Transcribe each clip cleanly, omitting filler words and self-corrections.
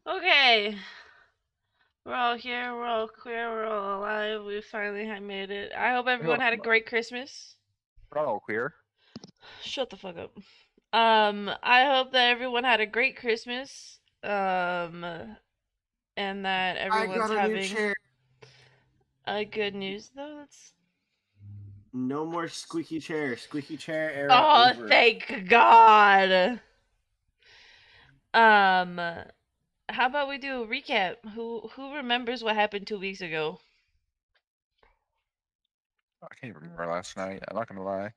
Okay. We're all here, we're all queer, we're all alive. We finally have made it. I hope everyone had a great Christmas. We're not all queer. Shut the fuck up. I hope that everyone had a great Christmas. And that everyone's having a good news though. That's No more squeaky chair. Squeaky chair era Oh, over. thank God. Um, how about we do a recap? Who remembers what happened 2 weeks ago? I can't remember last night. I'm not gonna lie.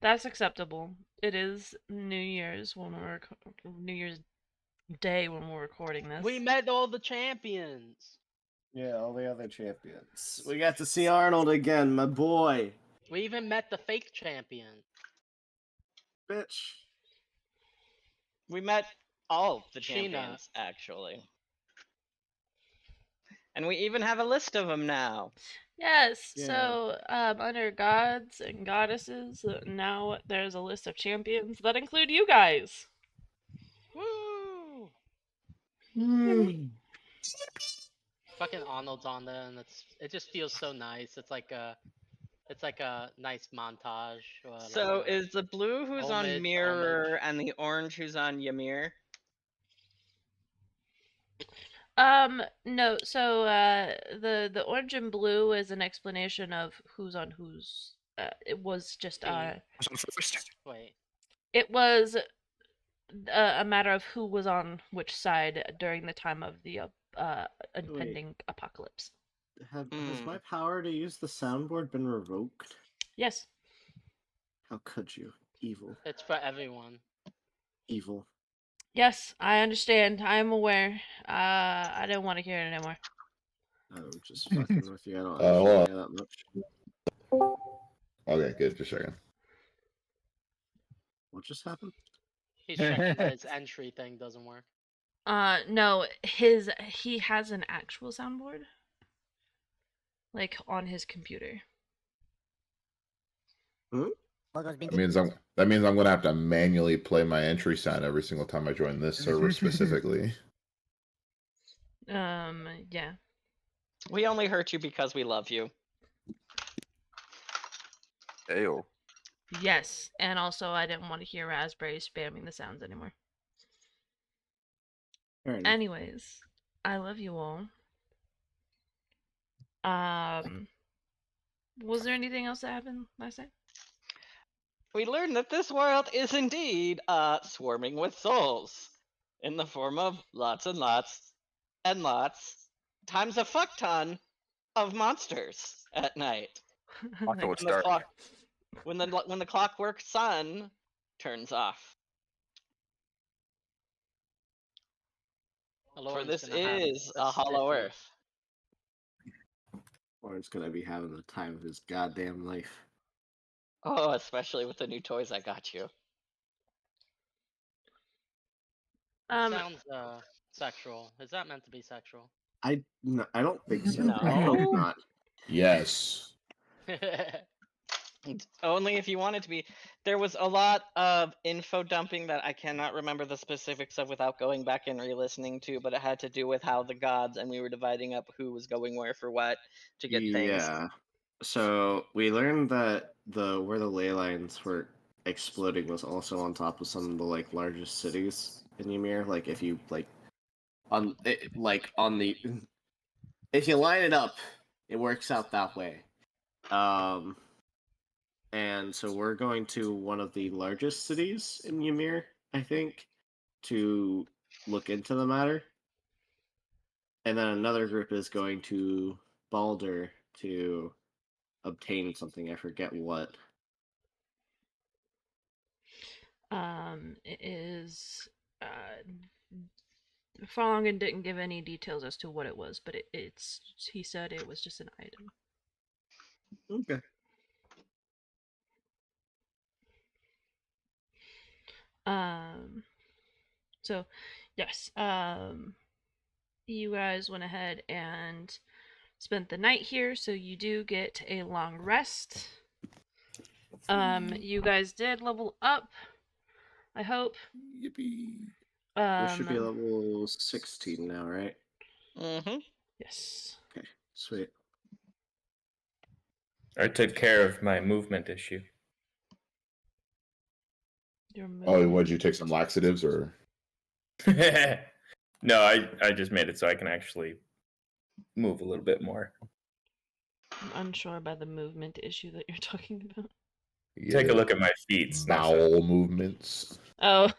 That's acceptable. It is New Year's New Year's Day when we're recording this. We met all the champions. Yeah, all the other champions. We got to see Arnold again, my boy. We even met the fake champion. Bitch. We met all the Sheena. champions, actually. And we even have a list of them now. Yes, Yeah. so under gods and goddesses, now there's a list of champions that include you guys. Woo! Fucking Arnold's on there, and it just feels so nice. It's like a nice montage. So is the blue who's on homage. Mirror and the orange who's on Ymir? No, so the orange and blue is an explanation of who's on who's. It was just Wait. It was a matter of who was on which side during the time of the impending apocalypse. Has my power to use the soundboard been revoked? Yes. How could you? Evil. It's for everyone. Evil. Yes, I understand. I am aware. I don't want to hear it anymore. I'm just fucking with you. I don't understand that much. Okay, good. Just checking. What just happened? He's checking that his entry thing doesn't work. No, he has an actual soundboard, like on his computer. That means I'm gonna have to manually play my entry sound every single time I join this server specifically. Yeah. We only hurt you because we love you. Ew. Yes, and also I didn't want to hear Raspberry spamming the sounds anymore. Anyways, I love you all. Was there anything else that happened last night? We learned that this world is indeed swarming with souls in the form of lots and lots and lots times a fuck ton of monsters at night. When the clockwork sun turns off. For this is a hollow earth. Lauren's gonna be having the time of his goddamn life. Oh, especially with the new toys I got you. Sounds sexual. Is that meant to be sexual? I don't think so. No. I hope not. Yes. Only if you want it to be. There was a lot of info dumping that I cannot remember the specifics of without going back and re-listening to, but it had to do with how the gods and we were dividing up who was going where for what to get things. Yeah. So we learned that where the ley lines were exploding was also on top of some of the largest cities in Ymir. Like if you if you line it up, it works out that way. And so we're going to one of the largest cities in Ymir, I think, to look into the matter. And then another group is going to Balder to obtain something. I forget what. It is. Farlongen didn't give any details as to what it was, but it's. He said it was just an item. Okay. So, yes, you guys went ahead and spent the night here, so you do get a long rest. You guys did level up, I hope. Yippee. We should be Um, level 16 now, right? Mm-hmm. yes. Okay, sweet. I took care of my movement issue. Your Oh, movement. would you take some laxatives or? No, I just made it so I can actually move a little bit more. I'm unsure about the movement issue that you're talking about. Take a Yeah, look at my feet, Snessa. bowel movements. Oh,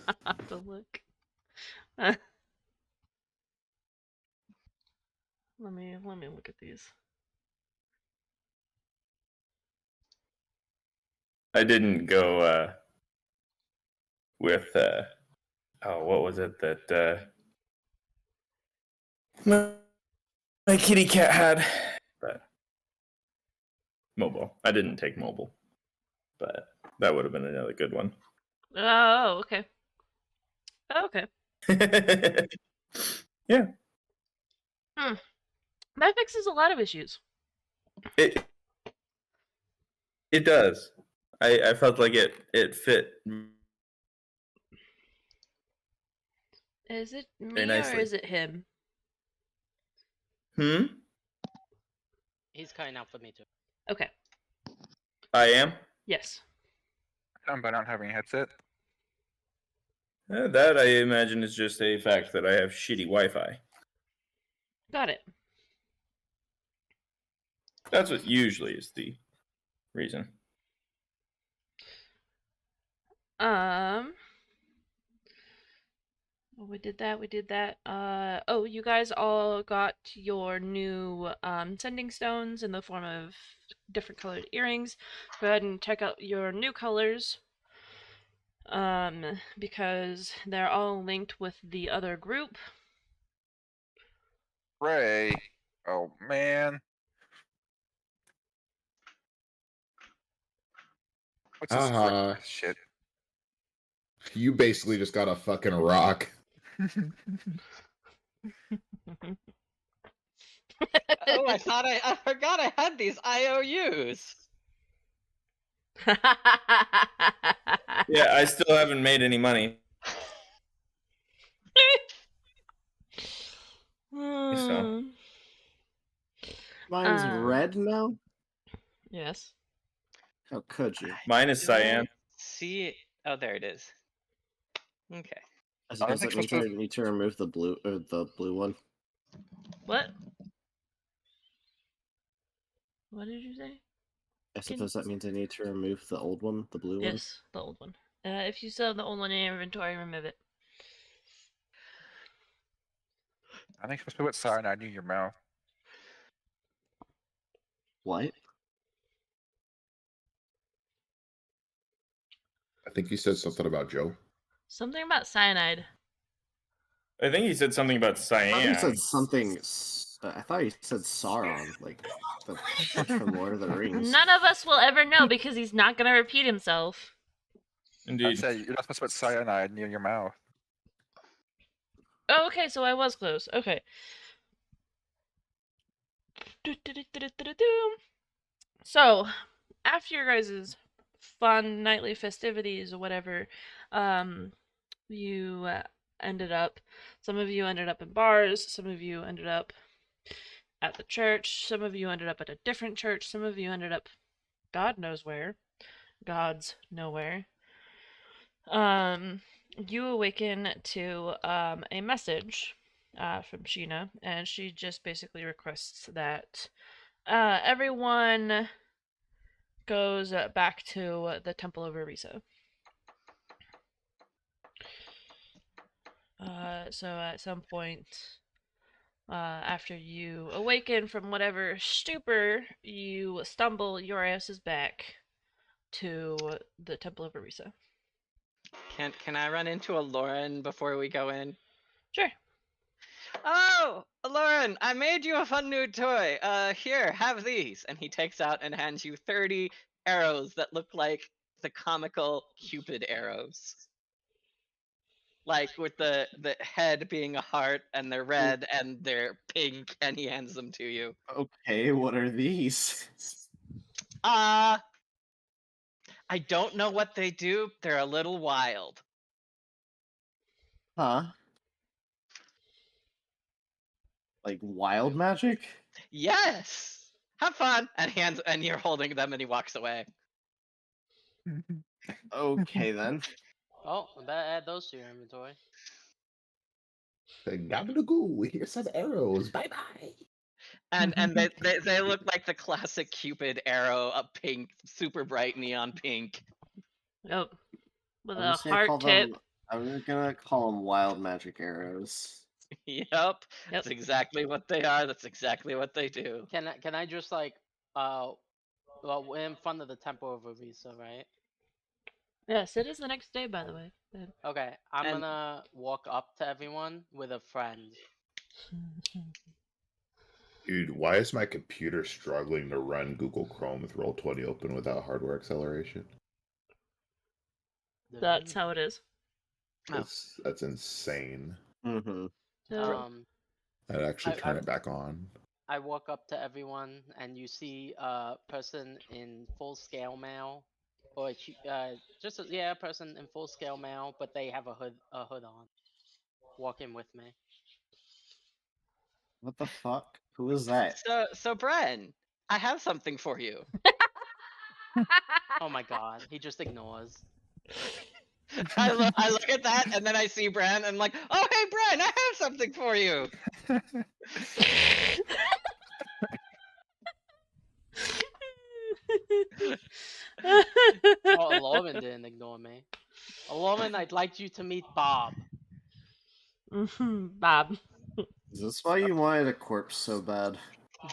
I have to look. Let me look at these. I didn't go with oh, what was it that my kitty cat had? But mobile. I didn't take mobile, but that would have been another good one. Oh, okay. Okay. Yeah, That fixes a lot of issues. it does. I felt like it fit Is it very me or nicely. is it him? He's cutting out for me too. Okay. I am. Yes. By not having a headset. That I imagine is just a fact that I have shitty Wi-Fi. Got it. That's what usually is the reason. Well, we did that. We did that. Oh, you guys all got your new sending stones in the form of different colored earrings. Go ahead and check out your new colors. Because they're all linked with the other group. Ray. Oh man. What's this Haha. shit? You basically just got a fucking rock. Oh, I forgot I had these IOUs. Yeah, I still haven't made any money. So. Mine's red now? Yes. How could you? Mine is cyan. See, oh, there it is. Okay. Does I don't that think mean supposed to need to remove the blue or the blue one? What? What did you say? I suppose that means I need to remove the old one, the blue one. Yes, the old one. If you still have the old one in your inventory, remove it. I think you're supposed to put cyanide near your mouth. What? I think you said something about Joe. Something about cyanide. I think he said something about I cyan. thought he said something. I thought he said Sauron, like the fish from Lord of the Rings. None of us will ever know because he's not gonna repeat himself. I Indeed. said you're not supposed to put cyanide near your mouth. Oh, okay, so I was close. Okay. So, after your guys' fun nightly festivities or whatever, you ended up, some of you ended up in bars, some of you ended up at the church, some of you ended up at a different church, some of you ended up God knows where. God's nowhere. You awaken to a message from Sheena, and she just basically requests that everyone goes back to the Temple of Orisa. So at some point, after you awaken from whatever stupor, you stumble your asses back to the Temple of Orisa. Can I run into a Lauren before we go in? Sure. Oh, Lauren, I made you a fun new toy. Here, have these. And he takes out and hands you 30 arrows that look like the comical Cupid arrows. Like with the head being a heart and they're red and they're pink, and he hands them to you. Okay, what are these? I don't know what they do. They're a little wild. Huh? Like wild magic? Yes. Have fun. And you're holding them, and he walks away. Okay then. Oh, I better add those to your inventory. Gabagoo, here's some arrows. Bye bye. And they look like the classic Cupid arrow, a pink, super bright neon pink. Yep. With I'm a just gonna call heart tip. them. I'm gonna call them wild magic arrows. Yep. Yep. That's exactly what they are. That's exactly what they do. Can I just like well, we're in front of the Temple of Avisa, right? Yes, it is the next day, by the way. But- Okay, I'm And- gonna walk up to everyone with a friend. Dude, why is my computer struggling to run Google Chrome with Roll20 open without hardware acceleration? That's how it is. Oh. That's insane. Mm-hmm. So, I'd actually I- turn it back on. I walk up to everyone, and you see a person in full scale mail, or just a person in full scale mail, but they have a hood on, walking with me. What the fuck? Who is that? So Bren, I have something for you. Oh my god, he just ignores. I look at that, and then I see Bren, and I'm like, oh hey Bren, I have something for you. Oh, Alolan didn't ignore me. Alolan, I'd like you to meet Bob. Bob. Is this why you wanted a corpse so bad?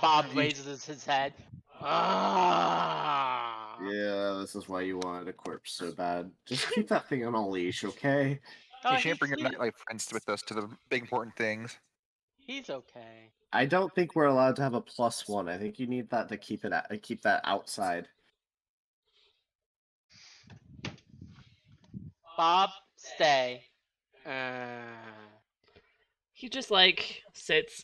Bob raises his head. Ah. Yeah, this is why you wanted a corpse so bad. Just keep that thing on a leash, okay? Oh, You can't bring your he's, nightlife friends with us to the big important things. he's okay. I don't think we're allowed to have a +1. I think you need that to keep that outside. Bob, stay. He just like sits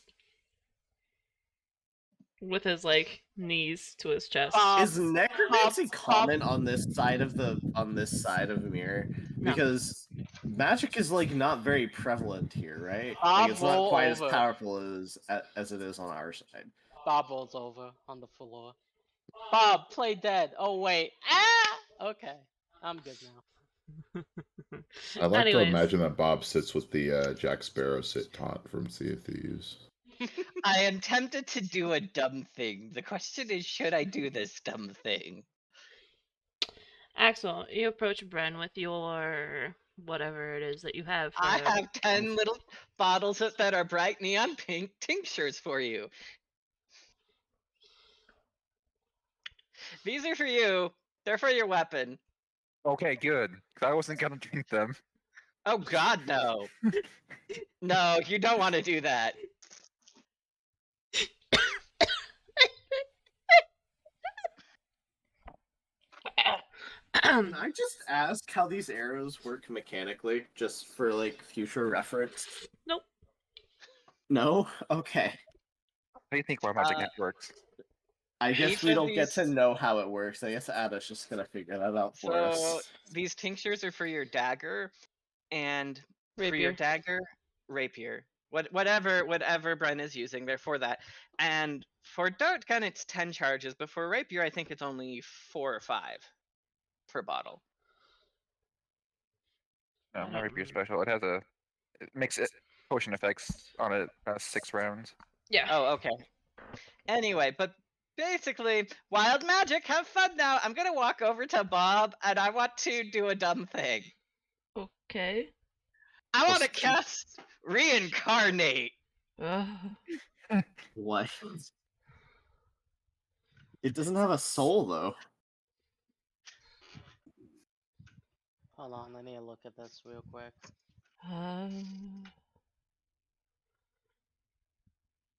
with his like knees to his chest. Is necromancy Bob. common on this side of mirror? No. Because magic is like not very prevalent here, right? Bob, Like it's not roll quite over. as powerful as it is on our side. Bob rolls over on the floor. Bob, play dead. Oh wait. Ah. Okay, I'm good now. I like to Anyways, imagine that Bob sits with the Jack Sparrow sit taunt from Sea of Thieves. I am tempted to do a dumb thing. The question is, should I do this dumb thing? Axel, you approach Bren with your whatever it is that you have. I for- have 10 little bottles that are bright neon pink tinctures for you. These are for you. They're for your weapon. Okay, good. 'Cause I wasn't gonna drink them. Oh god, no. No, you don't want to do that. Can I just ask how these arrows work mechanically, just for like future reference? Nope. No? Okay. How do you think Wild Magic Uh, Net works? I guess Each we of don't get to these- know how it works. I guess Ada's just gonna figure that out for So us. these tinctures are for your dagger, and for your Rapier. dagger, rapier. Whatever Bren is using, they're for that. And for dart gun, it's 10 charges, but for rapier, I think it's only 4 or 5 per bottle. No, my rapier special. It makes it potion effects on it past 6 rounds. Yeah. Oh, okay. Anyway, but basically, wild magic, have fun now. I'm gonna walk over to Bob, and I want to do a dumb thing. Okay. I want to Let's- cast reincarnate. Ugh. What? It doesn't have a soul though. Hold on, let me look at this real quick.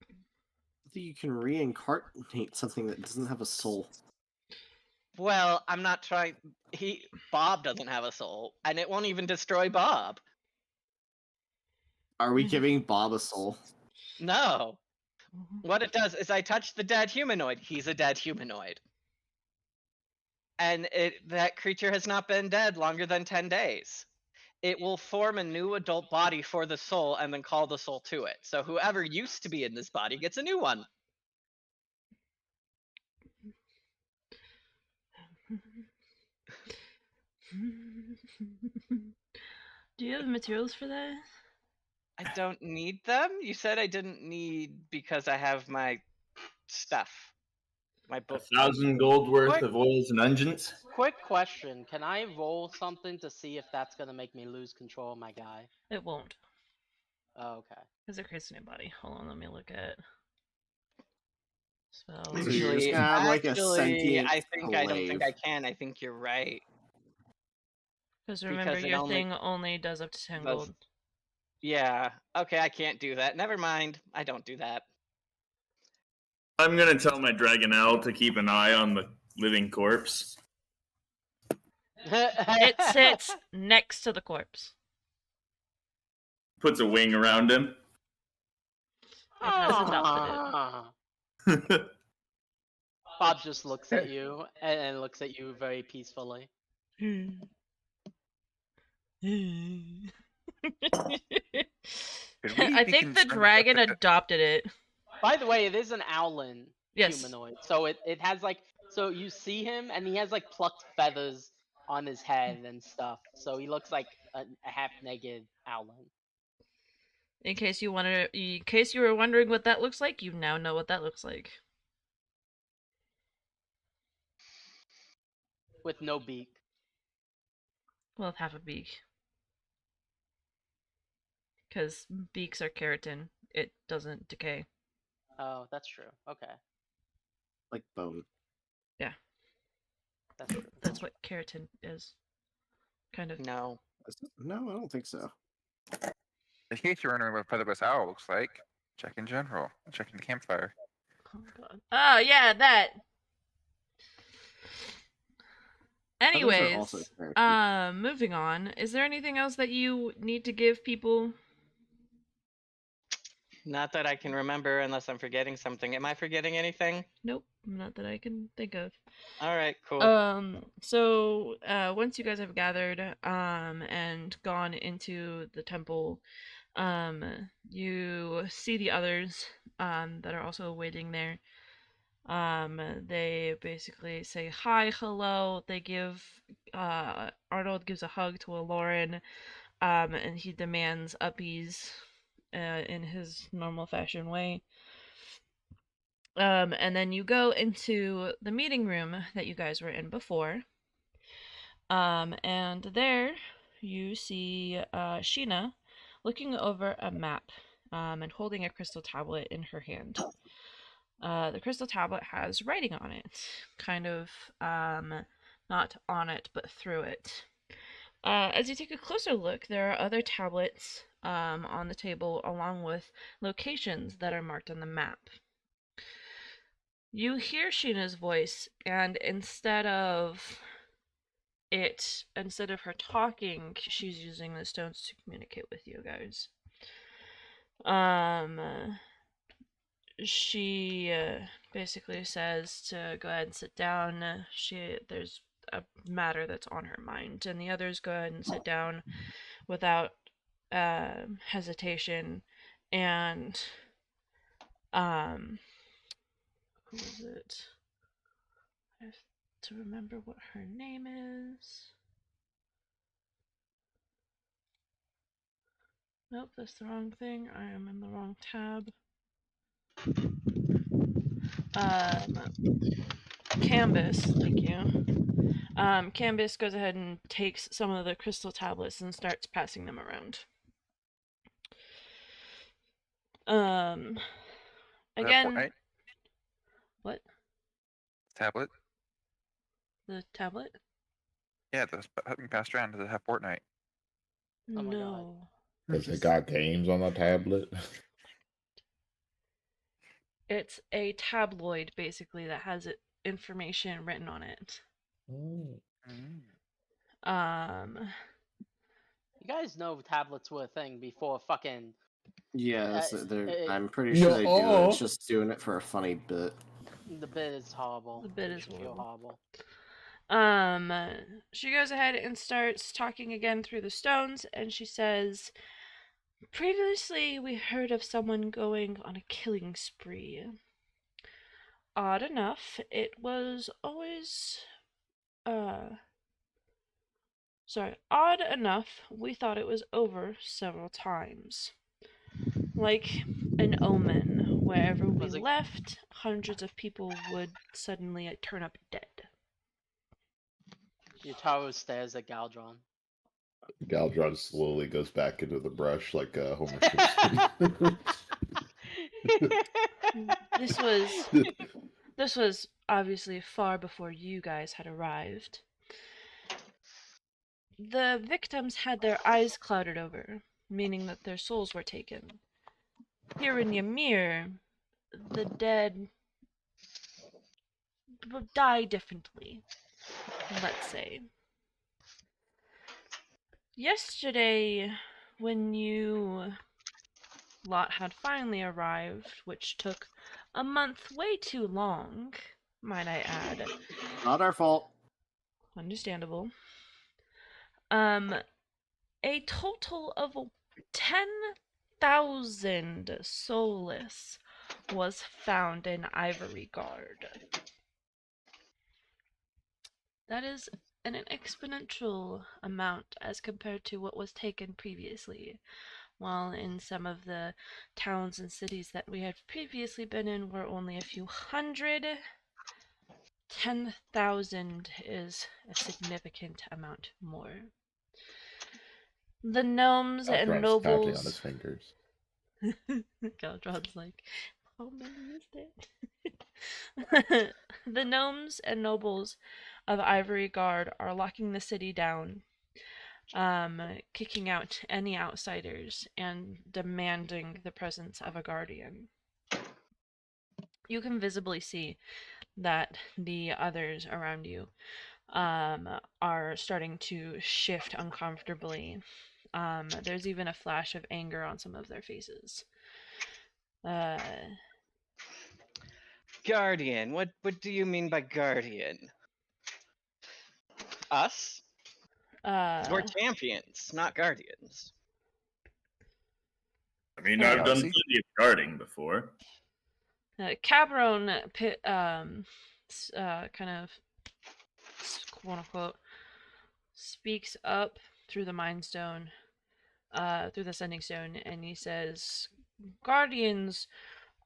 I think you can reincarnate something that doesn't have a soul. Well, I'm not trying. Bob doesn't have a soul, and it won't even destroy Bob. Are we giving Bob a soul? No. What it does is I touch the dead humanoid. He's a dead humanoid. And that creature has not been dead longer than 10 days. it will form a new adult body for the soul and then call the soul to it. So whoever used to be in this body gets a new one. Do you have the materials for that? I don't need them. You said I didn't need because I have my stuff. My book. 1,000 gold worth Quick. of oils and unguents. Quick question: can I roll something to see if that's gonna make me lose control of my guy? It won't, Oh, okay. because it creates a new body. Hold on, let me look at spells. So you're just gonna have like a sentient I don't think I glaive. can. I think you're right. Because remember, because it your only thing only does up to 10 does- gold. Yeah. Okay, I can't do that. Never mind. I don't do that. I'm gonna tell my dragon owl to keep an eye on the living corpse. It sits next to the corpse. Puts a wing around him. It has adopted it. Bob just looks at you and looks at you very peacefully. I think the dragon adopted it. By the way, it is an owlin Yes. humanoid. So it has like, so you see him and he has like plucked feathers on his head and stuff. So he looks like a half-naked owlin. In case you were wondering what that looks like, you now know what that looks like. With no beak. Well, half a beak. Because beaks are keratin. It doesn't decay. Oh, that's true. Okay. Like bone. Yeah. That's true. That's what keratin is. Kind of. No. No, I don't think so. In case you're wondering what a featherless owl looks like, check in general. Check in the campfire. Oh god. Oh yeah, that. Feathers are Anyways, also keratin. moving on. Is there anything else that you need to give people? Not that I can remember unless I'm forgetting something. Am I forgetting anything? Nope, not that I can think of. All right, cool. So once you guys have gathered and gone into the temple, you see the others that are also waiting there. They basically say hi, hello. They give Arnold gives a hug to Aloran, and he demands uppies in his normal fashion way. And then you go into the meeting room that you guys were in before. And there you see Sheena looking over a map and holding a crystal tablet in her hand. The crystal tablet has writing on it, kind of not on it, but through it. As you take a closer look, there are other tablets on the table, along with locations that are marked on the map. You hear Sheena's voice, and instead of her talking, she's using the stones to communicate with you guys. She basically says to go ahead and sit down. There's a matter that's on her mind, and the others go ahead and sit down without hesitation. And who is it? I have to remember what her name is. Nope, that's the wrong thing. I am in the wrong tab. Canvas, thank you. Canvas goes ahead and takes some of the crystal tablets and starts passing them around. Again, Fortnite what? Tablet? The tablet? Yeah, that's being passed around. Does it have Fortnite? Oh my God. No. Has it got games on the tablet? It's a tabloid, basically, that has information written on it. Mm. You guys know tablets were a thing before fucking. Yeah, I'm pretty Yeah, sure they do it. oh. It's just doing it for a funny bit. The bit is horrible. The bit Makes is you feel horrible. Um, she goes ahead and starts talking again through the stones, and she says, "Previously, we heard of someone going on a killing spree. Odd enough, it was always, odd enough, we thought it was over several times. Like an omen. Wherever we Was it- left, hundreds of people would suddenly turn up dead." Yutaro stares at Galdron. Galdron slowly goes back into the brush like Homer Simpson. This was obviously far before you guys had arrived. The victims had their eyes clouded over, meaning that their souls were taken. Here in Ymir, the dead die differently, let's say. Yesterday, when you lot had finally arrived, which took a month, way too long, might I add. Not our fault. Understandable. A total of 10,000 soulless was found in Ivory Guard. That is an exponential amount as compared to what was taken previously, while in some of the towns and cities that we had previously been in were only a few hundred. 10,000 is a significant amount more. The gnomes and Galdron's counting on nobles. his fingers. Galdron's like, how many is that? The gnomes and nobles of Ivory Guard are locking the city down, kicking out any outsiders, and demanding the presence of a guardian. You can visibly see that the others around you are starting to shift uncomfortably. There's even a flash of anger on some of their faces. Guardian. What do you mean by guardian? Us? We're champions, not guardians. I mean, Yeah, I've done see. plenty of guarding before. Cabron kind of, quote unquote, speaks up through the Mind Stone, through the Sending Stone, and he says, "Guardians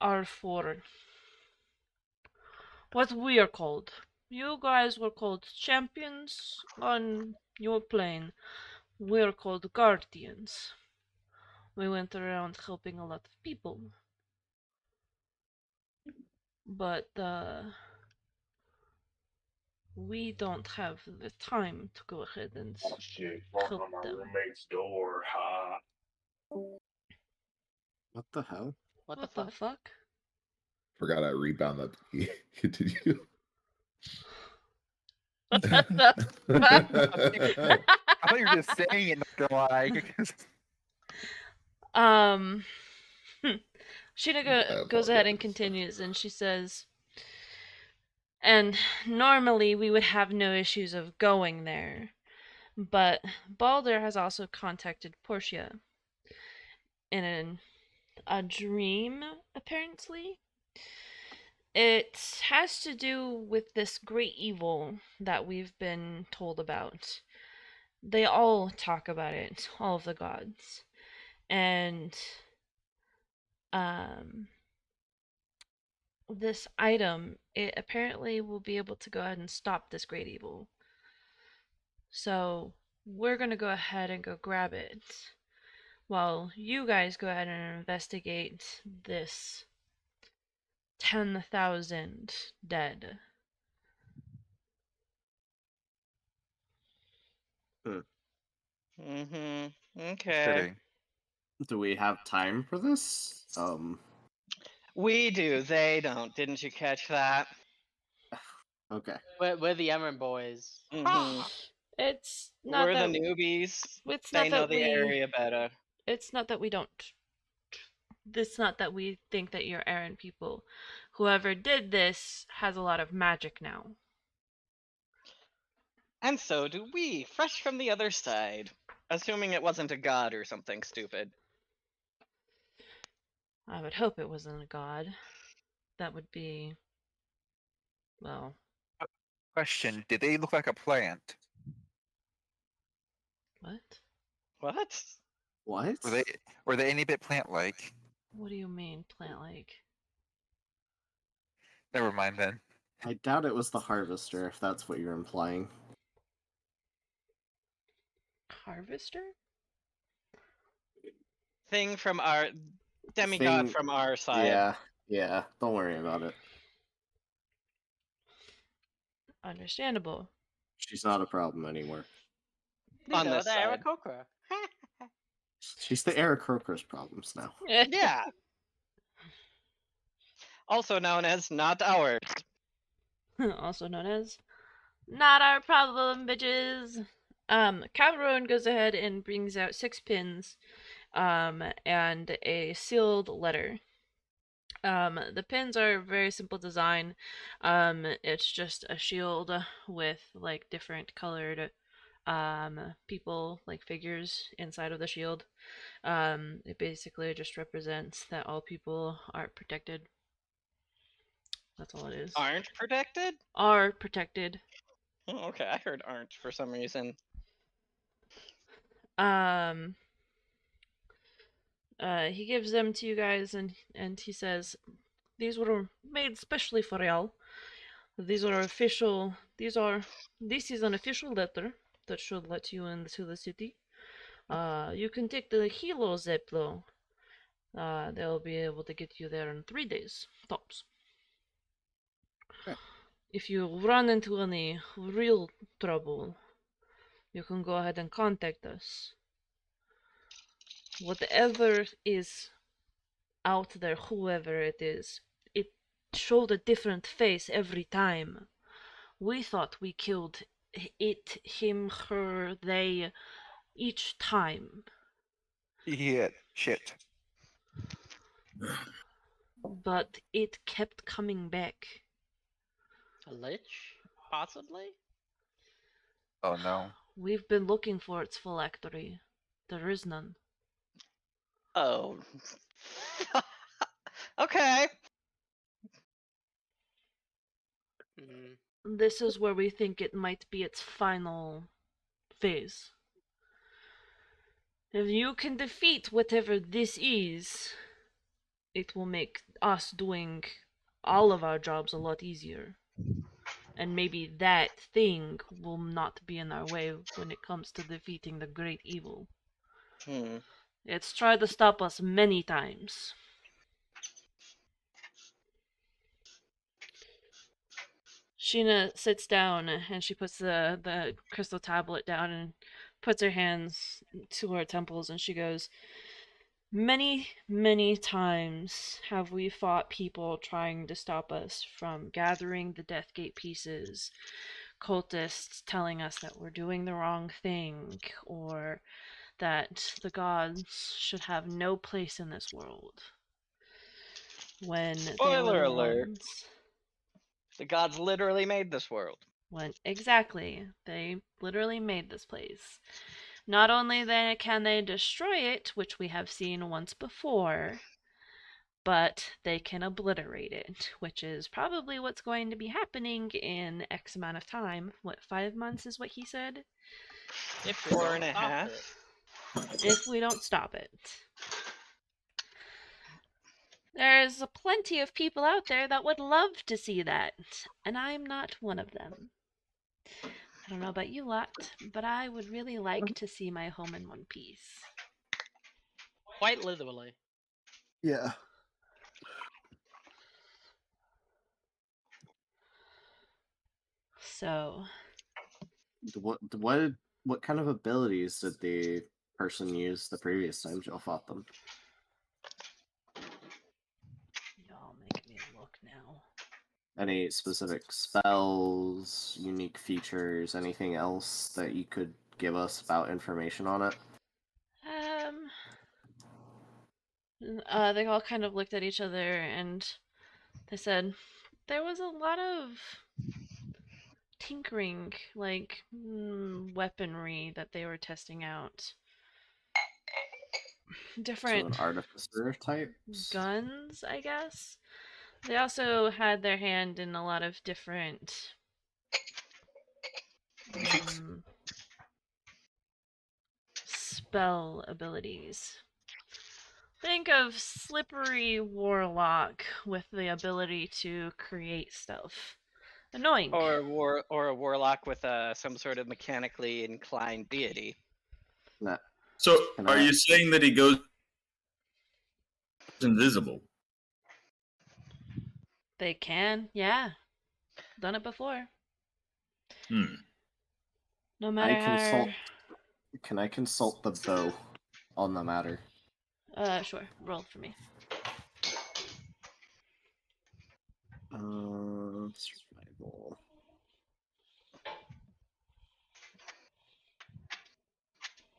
are for what we are called. You guys were called champions on your plane. We're called guardians. We went around helping a lot of people. But we don't have the time to go ahead and help them." door. Ha. What the hell? What the What the fuck? fuck? Forgot I rebound that. Continue. What the fuck? I thought you were just saying it, not gonna lie. Sheena goes ahead and continues, and she says, "And normally we would have no issues of going there, but Balder has also contacted Portia in a dream, apparently. It has to do with this great evil that we've been told about. They all talk about it, all of the gods. And this item, it apparently will be able to go ahead and stop this great evil. So we're going to go ahead and go grab it, while you guys go ahead and investigate this 10,000 dead." Okay. Fitting. Do we have time for this? We do. They don't. Didn't you catch that? Okay. We're the errand boys. Mhm. It's not We're that the newbies. it's They not know that the we area better. it's not that we don't it's not that we think that you're errand people. Whoever did this has a lot of magic now. And so do we, fresh from the other side. Assuming it wasn't a god or something stupid. I would hope it wasn't a god. That would be, well, Question: did they look like a plant? what? What? What? Were they any bit plant-like? What do you mean, plant-like? Never mind then. I doubt it was the harvester, if that's what you're implying. Harvester? Thing from our demigod Thing- from our side. Yeah. Don't worry about it. Understandable. She's not a problem anymore. You On know, this the side. Aarakocra. She's the Aarakocra's problems now. Yeah. Also known as not ours. Also known as not our problem, bitches. Calderon goes ahead and brings out 6 pins, and a sealed letter. The pins are very simple design. It's just a shield with like different colored people, like figures inside of the shield. It basically just represents that all people are protected. That's all it is. Aren't protected? Are protected. Oh, okay, I heard aren't for some reason. He gives them to you guys, and he says, "These were made specially for y'all. These are official. This is an official letter that should let you into the city. You can take the Hilo Zeplo. They'll be able to get you there in 3 days, tops. Okay. If you run into any real trouble, you can go ahead and contact us. Whatever is out there, whoever it is, it showed a different face every time. We thought we killed it, him, her, they, each time. Yeah, shit. But it kept coming back. A lich? Possibly? Oh no. We've been looking for its phylactery. There is none. Oh. Okay. Hmm. This is where we think it might be its final phase. If you can defeat whatever this is, it will make us doing all of our jobs a lot easier. And maybe that thing will not be in our way when it comes to defeating the great evil. Hmm. It's tried to stop us many times. Sheena sits down and she puts the crystal tablet down and puts her hands to her temples and she goes, "Many, many times have we fought people trying to stop us from gathering the Deathgate pieces, cultists telling us that we're doing the wrong thing, or that the gods should have no place in this world. When they were Spoiler the alert. ones... The gods literally made this world. When exactly, they literally made this place. Not only then can they destroy it, which we have seen once before, but they can obliterate it, which is probably what's going to be happening in X amount of time. What, 5 months is what he said? If we Four don't and a stop half. it. If we don't stop it. There's plenty of people out there that would love to see that, and I'm not one of them. I don't know about you lot, but I would really like to see my home in one piece. Quite literally. Yeah. So, What kind of abilities did the person use the previous time Jill fought them? y'all make me look now. Any specific spells, unique features, anything else that you could give us about information on it? They all kind of looked at each other and they said, there was a lot of tinkering, like weaponry that they were testing out. So Different an artificer type. guns, I guess. They also had their hand in a lot of different spell abilities. Think of slippery warlock with the ability to create stuff. Annoying. Or a warlock with some sort of mechanically inclined deity. Nah. So, Can are I- you saying that he goes invisible? They can, yeah. Done it before. Hmm. No matter how. Can I consult the bow on the matter? Sure. Roll for me. Survival.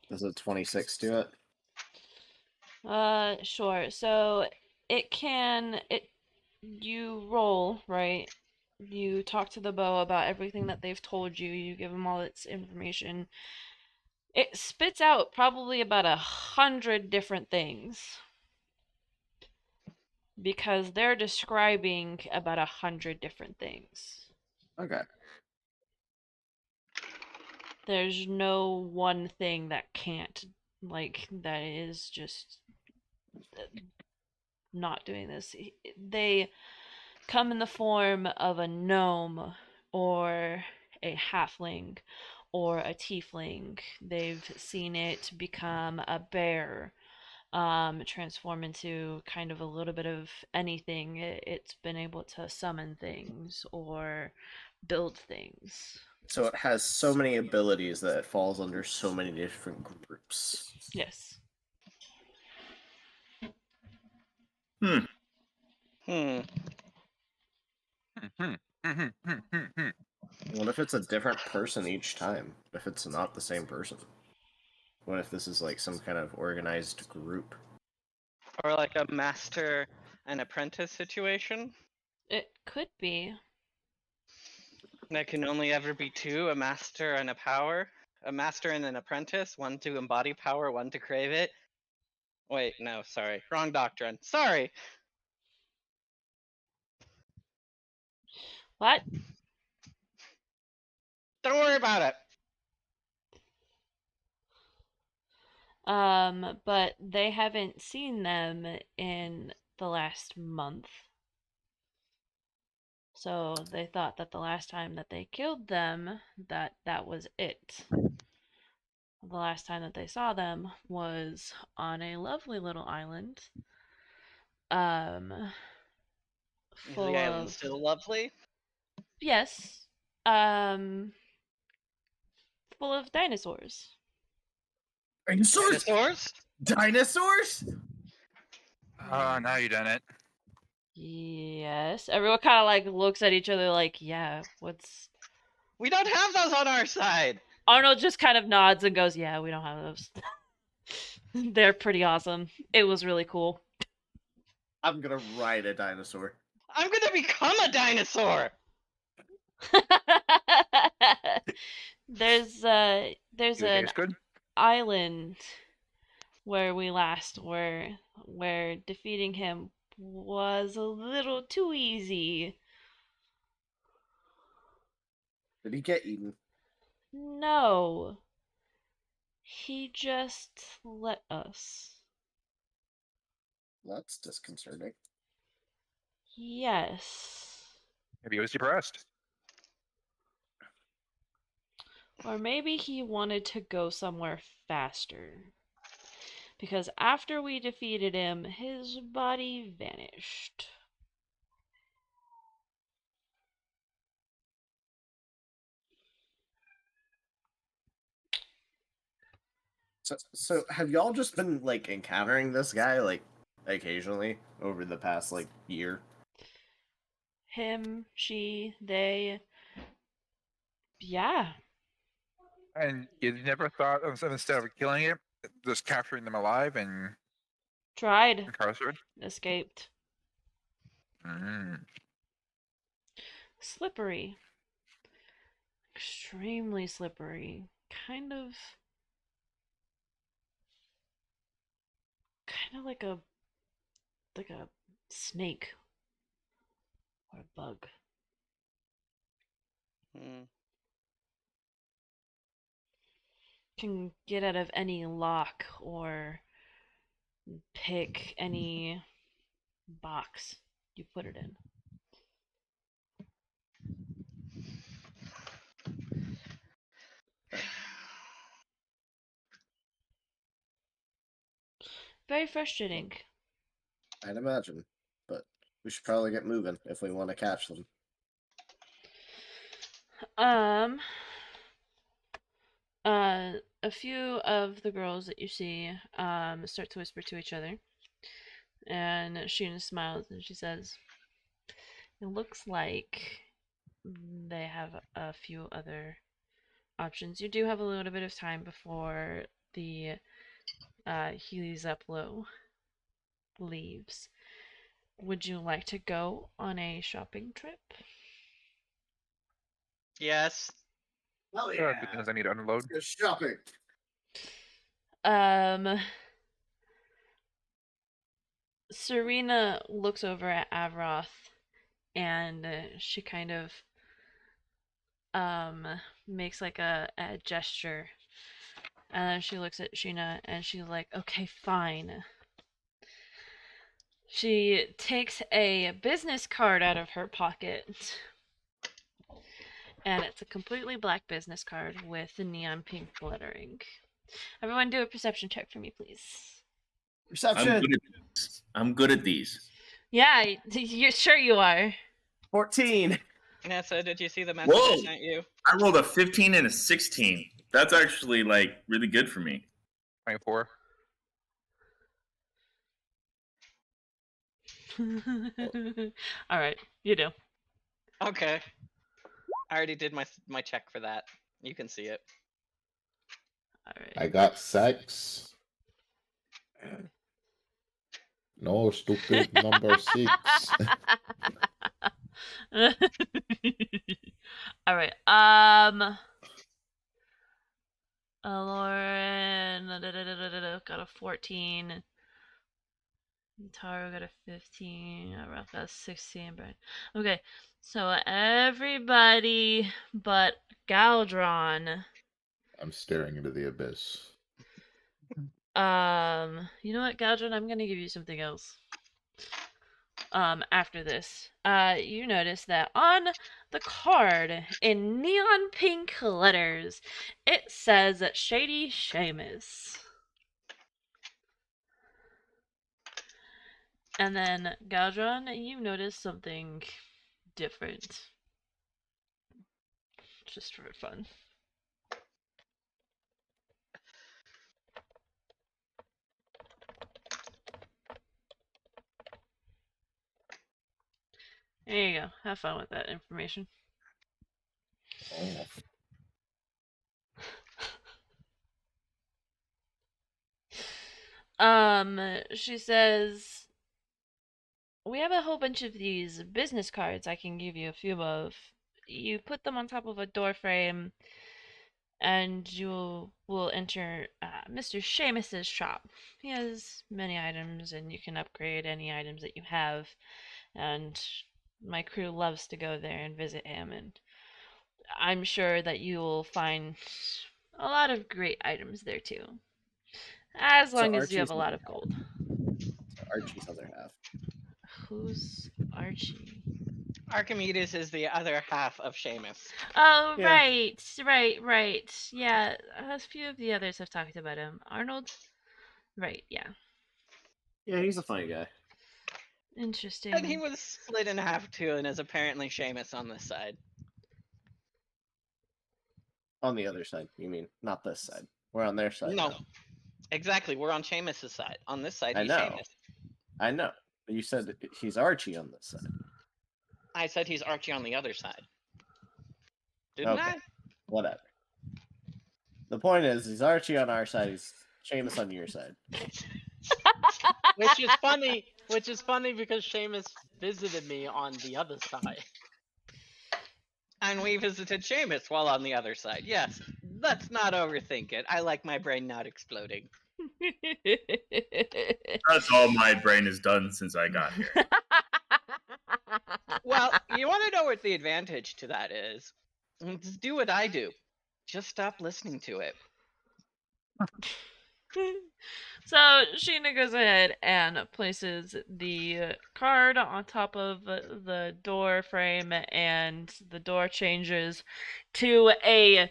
Does a 26 do it? Sure. So you roll, right? You talk to the bow about everything that they've told you. You give them all its information. It spits out probably about 100 different things. Because they're describing about 100 different things. Okay. There's no one thing that can't, that is just not doing this. They come in the form of a gnome or a halfling or a tiefling. They've seen it become a bear, transform into kind of a little bit of anything. It's been able to summon things or build things. So it has so many abilities that it falls under so many different groups. Yes. Hmm. What if it's a different person each time? If it's not the same person? What if this is like some kind of organized group? Or like a master and apprentice situation. It could be. There can only ever be two, a master and a master and an apprentice, one to embody power, one to crave it. Wait, no, sorry. Wrong doctrine. Sorry. What? Don't worry about it. But they haven't seen them in the last month. So they thought that the last time that they killed them, that was it. The last time that they saw them was on a lovely little island. Is Full the island of still lovely? yes. Full of dinosaurs. Dinosaurs? Dinosaurs? Oh, now you done it. Yes. Everyone kind of like looks at each other like, yeah, what's. We don't have those on our side. Arnold just kind of nods and goes, yeah, we don't have those. They're pretty awesome. It was really cool. I'm gonna ride a dinosaur. I'm gonna become a dinosaur. There's You an taste good? island where we last were, where defeating him was a little too easy. Did he get eaten? No. He just let us. That's disconcerting. Yes. Maybe he was depressed. Or maybe he wanted to go somewhere faster. Because after we defeated him, his body vanished. So have y'all just been like encountering this guy like occasionally over the past like year? Him, she, they. Yeah. And you never thought of instead of killing it, just capturing them alive and Tried. incarcerated? Escaped. Mm. Slippery. extremely slippery. Kind of like a snake or a bug. Hmm. Can get out of any lock or pick any box you put it in. Very frustrating. I'd imagine. But we should probably get moving if we want to catch them. Um, a few of the girls that you see start to whisper to each other, and Sheena smiles and she says, "It looks like they have a few other options. You do have a little bit of time before the Heelys Up Low leaves. Would you like to go on a shopping trip?" Yes. Oh Sure, because I need to unload. Let's go shopping. Serena looks over at Avroth and she kind of makes like a gesture, and then she looks at Sheena and she's like, "Okay, fine." She takes a business card out of her pocket, and it's a completely black business card with the neon pink lettering. Everyone do a perception check for me, please. Perception. I'm good at these. Yeah, you're sure you are. 14. Nessa, did you see the message I Whoa! sent you? I rolled a 15 and a 16. That's actually like really good for me. 24. All right, you do. Okay. I already did my check for that. You can see it. All right. I got sex. No, stupid number 6. All right. Lauren got a 14. Taro got a 15. Ralph got a 16. Brian. Okay, so everybody but Galdron. I'm staring into the abyss. You know what, Galdron? I'm gonna give you something else. After this, you notice that on the card in neon pink letters, it says Shady Seamus. And then, Galdron, you notice something different. Just for fun. There you go. Have fun with that information. Oh. She says, "We have a whole bunch of these business cards I can give you a few of. You put them on top of a door frame, and you will enter Mr. Seamus's shop. He has many items, and you can upgrade any items that you have. And my crew loves to go there and visit him, and I'm sure that you will find a lot of great items there too. As long as you have a lot of gold." Archie's other half. Who's Archie? Archimedes is the other half of Seamus. Oh, Yeah. right. Yeah, a few of the others have talked about him. Arnold? Right, yeah. Yeah, he's a funny guy. Interesting. And he was split in half too, and is apparently Seamus on this side. On the other side, you mean? Not this side. We're on their side. No. now. Exactly, we're on Seamus's side. On this side, I he's know. Seamus. I know. But you said that he's Archie on this side. I said he's Archie on the other side. Didn't Okay. Whatever. The point is, he's Archie on our side. He's Seamus on your side. Which is funny. Which is funny because Seamus visited me on the other side. And we visited Seamus while on the other side. Yes, let's not overthink it. I like my brain not exploding. That's all my brain has done since I got here. Well, you want to know what the advantage to that is? Just do what I do. Just stop listening to it. So Sheena goes ahead and places the card on top of the door frame, and the door changes to a.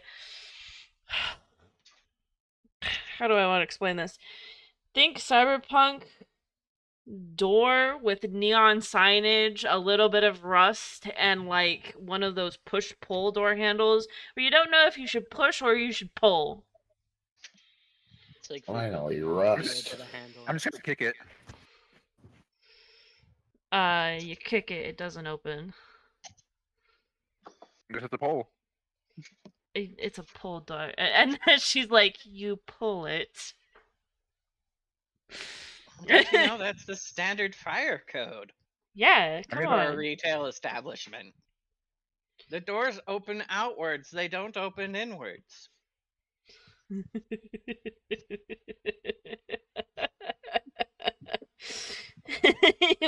How do I want to explain this? Think cyberpunk door with neon signage, a little bit of rust, and like one of those push-pull door handles where you don't know if you should push or you should pull. It's like Finally, flipping rust. to the handle. I'm just gonna kick it. You kick it, it doesn't open. Just hit the pole. It's a pull door, and then she's like, "You pull it." Don't you know that's the standard fire code Yeah, come mean, for a on. retail establishment? The doors open outwards, they don't open inwards.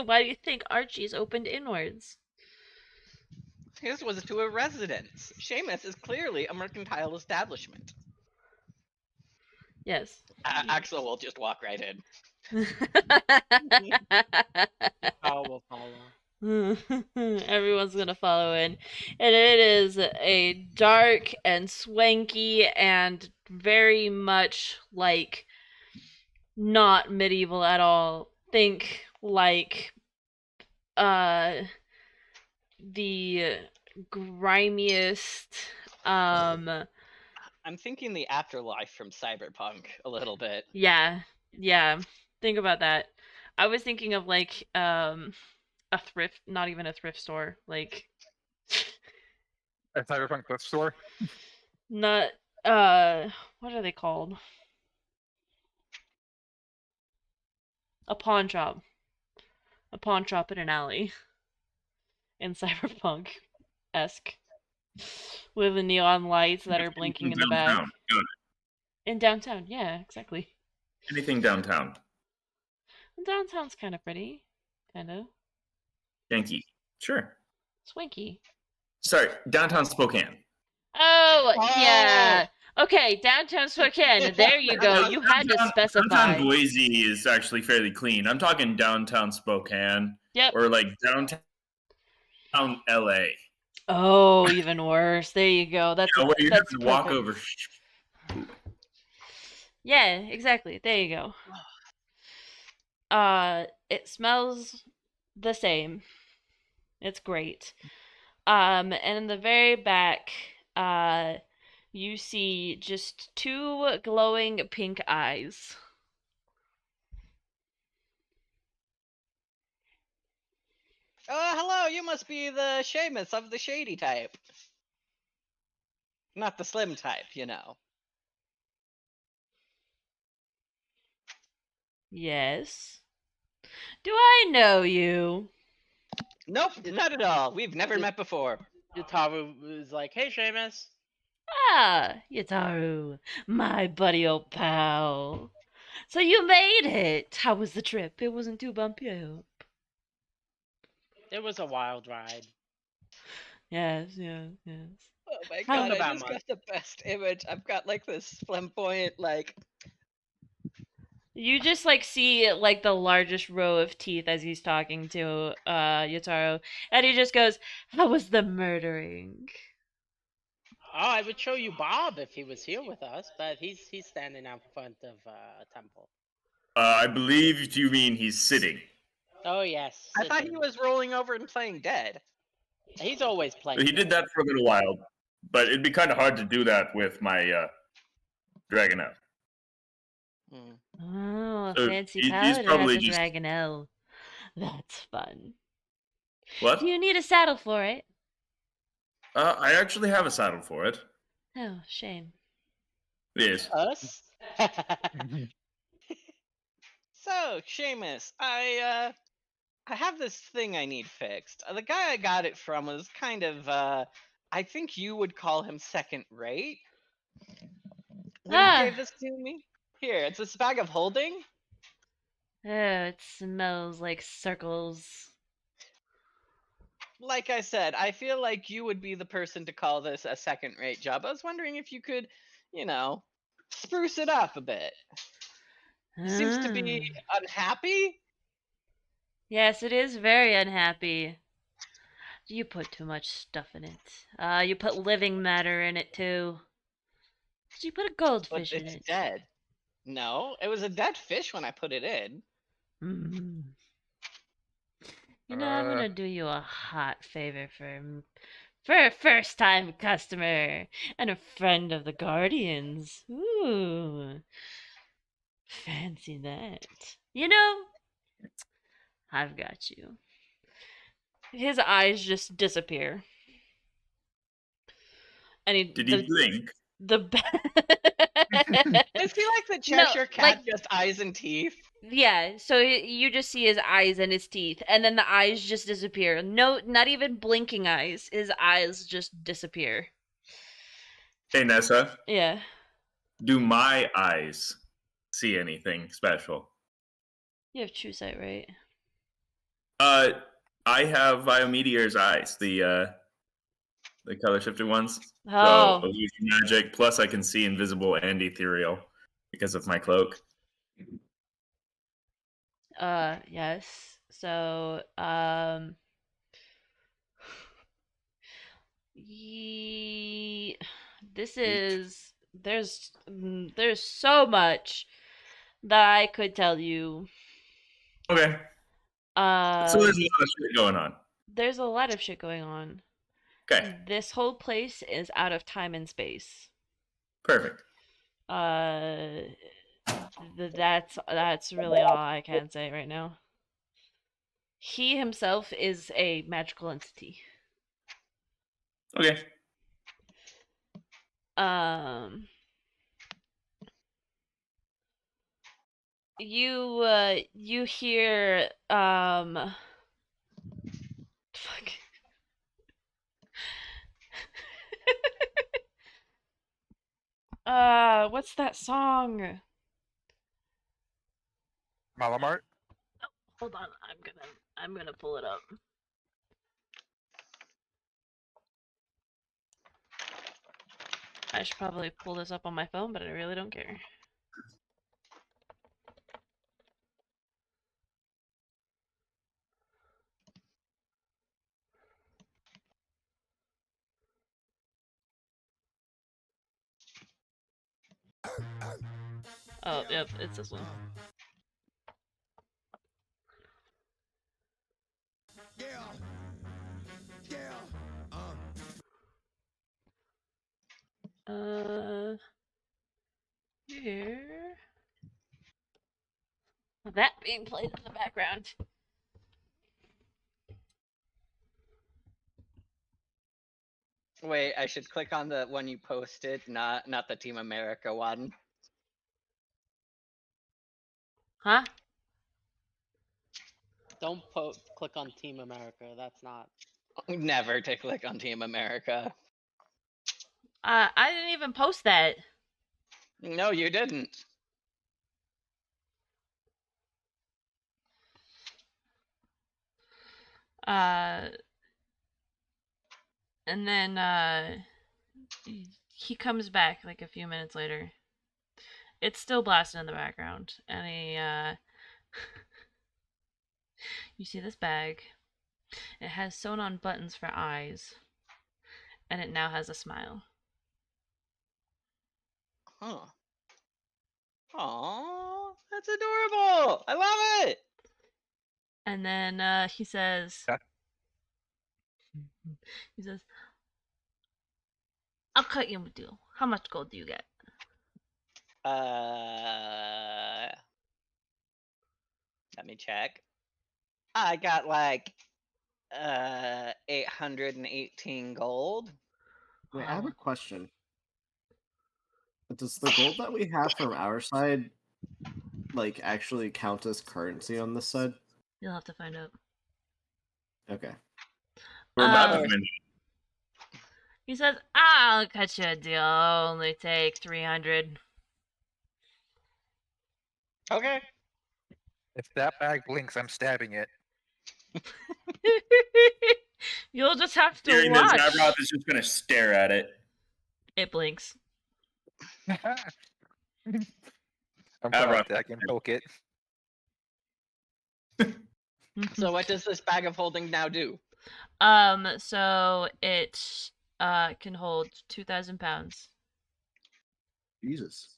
Why do you think Archie's opened inwards? His was to a residence. Seamus is clearly a mercantile establishment. Yes. Axel will just walk right in. I will follow. Everyone's gonna follow in. And it is a dark and swanky and very much like not medieval at all. Think like the grimiest I'm thinking the afterlife from Cyberpunk a little bit. yeah. Think about that. I was thinking of like a thrift, not even a thrift store, like A cyberpunk thrift store. not what are they called? A pawn shop. A pawn shop in an alley. In cyberpunk esque. With the neon lights that are blinking in the back. Downtown. Got it. In downtown, yeah, exactly. Anything downtown. Downtown's kind of pretty. Kind of. Yankee. Sure. Swanky. Sorry, downtown Spokane. Oh, Oh! yeah. Okay, downtown Spokane. There you go. You had to specify. Downtown Boise is actually fairly clean. I'm talking downtown Spokane. Yep. Or like downtown LA. Oh, even worse. There you go. That's You know, where you have that's to walk perfect. over. Yeah, exactly. There you go. It smells the same. It's great. And in the very back, you see just two glowing pink eyes. Oh, hello, you must be the Seamus of the shady type. Not the slim type, you know. Yes. Do I know you? Nope, not at all. We've never met before. Yutaru was like, "Hey, Seamus." Ah, Yataru, my buddy old pal. So you made it. How was the trip? It wasn't too bumpy, I hope. It was a wild ride. Yes. Oh my How god, I about just mine? got the best image. I've got like this flamboyant, like, You just like see like the largest row of teeth as he's talking to Yotaro, and he just goes, "How was the murdering?" Oh, I would show you Bob if he was here with us, but he's standing out front of a temple. I believe you mean he's sitting. Oh yes. I thought he sitting. was rolling over and playing dead. He's always playing. He did that for a little while, but it'd be kind of hard to do that with my Dragonette. Hmm. Oh, a So fancy he's paladin probably has a just- Dragonelle. That's fun. What? Do you need a saddle for it? I actually have a saddle for it. Oh, shame. Yes. Us? So, Seamus, I have this thing I need fixed. The guy I got it from was kind of, I I think you would call him second rate when you Ah, gave this to me. Here, it's this bag of holding. oh, it smells like circles. Like I said, I feel like you would be the person to call this a second rate job. I was wondering if you could, spruce it up a bit. Seems to be Ah. unhappy. Yes, it is very unhappy. You put too much stuff in it. You put living matter in it too. Did you put a But goldfish in it's it? dead. No, it was a dead fish when I put it in. Mm. You know, I'm gonna do you a hot favor for a first time customer and a friend of the Guardians. Ooh, fancy that. You know, I've got you. His eyes just disappear. And Did he blink? the Is he like the no, Cheshire like, Cat, just eyes and teeth? yeah, so you just see his eyes and his teeth, and then the eyes just disappear. No, not even blinking eyes. His eyes just disappear. Hey, Nessa, Yeah. do my eyes see anything special? You have true sight, right? I have Biometeor's eyes, the color shifted ones. So Oh, illusion magic, plus I can see invisible and ethereal because of my cloak. yes. So, ye... this is there's so much that I could tell you. Okay. So there's a Um, lot of shit going on. there's a lot of shit going on. Okay. This whole place is out of time and space. Perfect. That's really all I can say right now. He himself is a magical entity. Okay. Um, you hear fuck. What's that song? Malamart? Hold on, I'm gonna pull it up. I should probably pull this up on my phone, but I really don't care. Oh, yep, it's this one. Here. That being played in the background. Wait, I should click on the one you posted, not the Team America one. Huh? Don't click on Team America. That's not. Never to click on Team America. I didn't even post that. No, you didn't. And then he comes back like a few minutes later. It's still blasting in the background, and you see this bag. It has sewn on buttons for eyes, and it now has a smile. Huh. Aww, that's adorable. I love it. And then he says, Yeah. he says, "I'll cut you a deal. How much gold do you get?" Let me check. I got like 818 gold. Wait, I have a question. Does the gold that we have from our side like actually count as currency on this side? You'll have to find out. Okay. We're about to Uh, find He says, I'll cut you a deal. I'll only take 300. Okay. If that bag blinks, I'm stabbing it. You'll just have to During this, watch. Avroth is just gonna stare at it. It blinks. I'm Avroth. proud I can poke it. So what does this bag of holding now do? So it can hold 2,000 pounds. Jesus.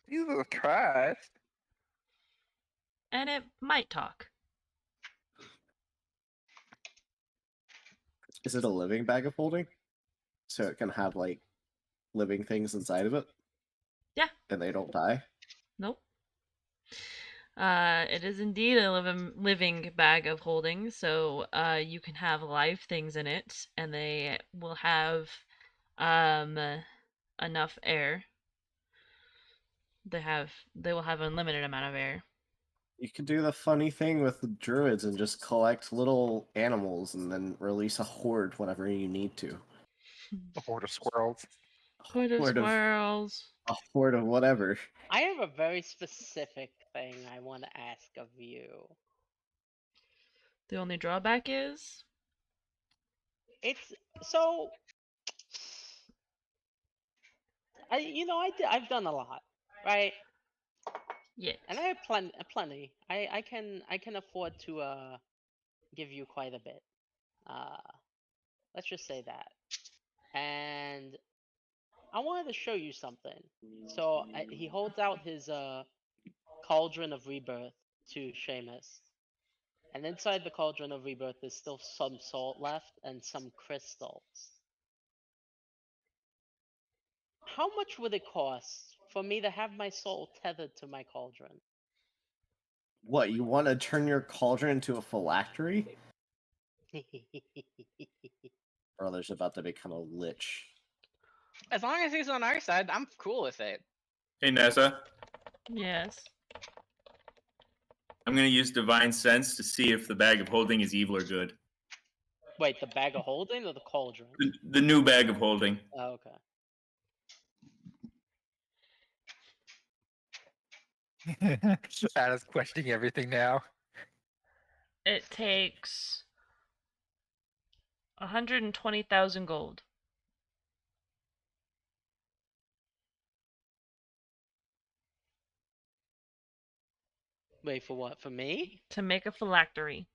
Jesus Christ. And it might talk. Is it a living bag of holding? So it can have like living things inside of it? Yeah. And they don't die? Nope. It is indeed a living bag of holding, so you can have live things in it, and they will have enough air. They will have unlimited amount of air. You could do the funny thing with the druids and just collect little animals and then release a horde whenever you need to. A horde of squirrels. Horde of squirrels. A horde of whatever. I have a very specific thing I want to ask of you. The only drawback is It's so. I've done a lot, right? yes. And I have plenty. I can afford to give you quite a bit. Uh, let's just say that. And I wanted to show you something. So he holds out his cauldron of rebirth to Seamus, and inside the cauldron of rebirth there's still some salt left and some crystals. How much would it cost for me to have my soul tethered to my cauldron? What, you want to turn your cauldron into a phylactery? Brother's about to become a lich. As long as he's on our side, I'm cool with it. Hey, Nessa. Yes. I'm gonna use divine sense to see if the bag of holding is evil or good. Wait, the bag of holding or the cauldron? The new bag of holding. Oh, okay. Anna's questioning everything now. It takes 120,000 gold. Wait, for what? For me? To make a phylactery.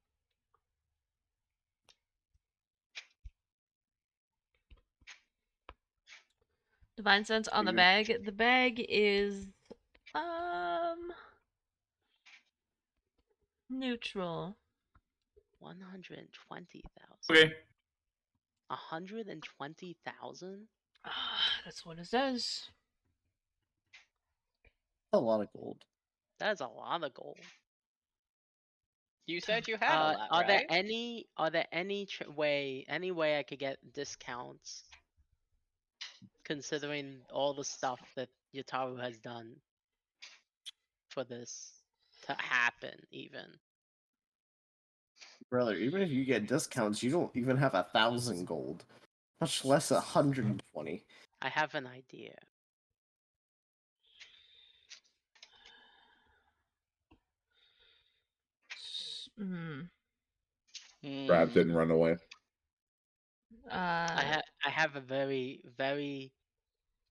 Divine sense on the bag. The bag is neutral. 120,000. Okay. 120,000? That's what it says. A lot of gold. That's a lot of gold. You said you had a lot, Are there right? any way I could get discounts, considering all the stuff that Yataru has done for this to happen? Even Brother, even if you get discounts, you don't even have 1,000 gold. Much less 120. I have an idea. Hmm. Crab didn't run away. I have a very, very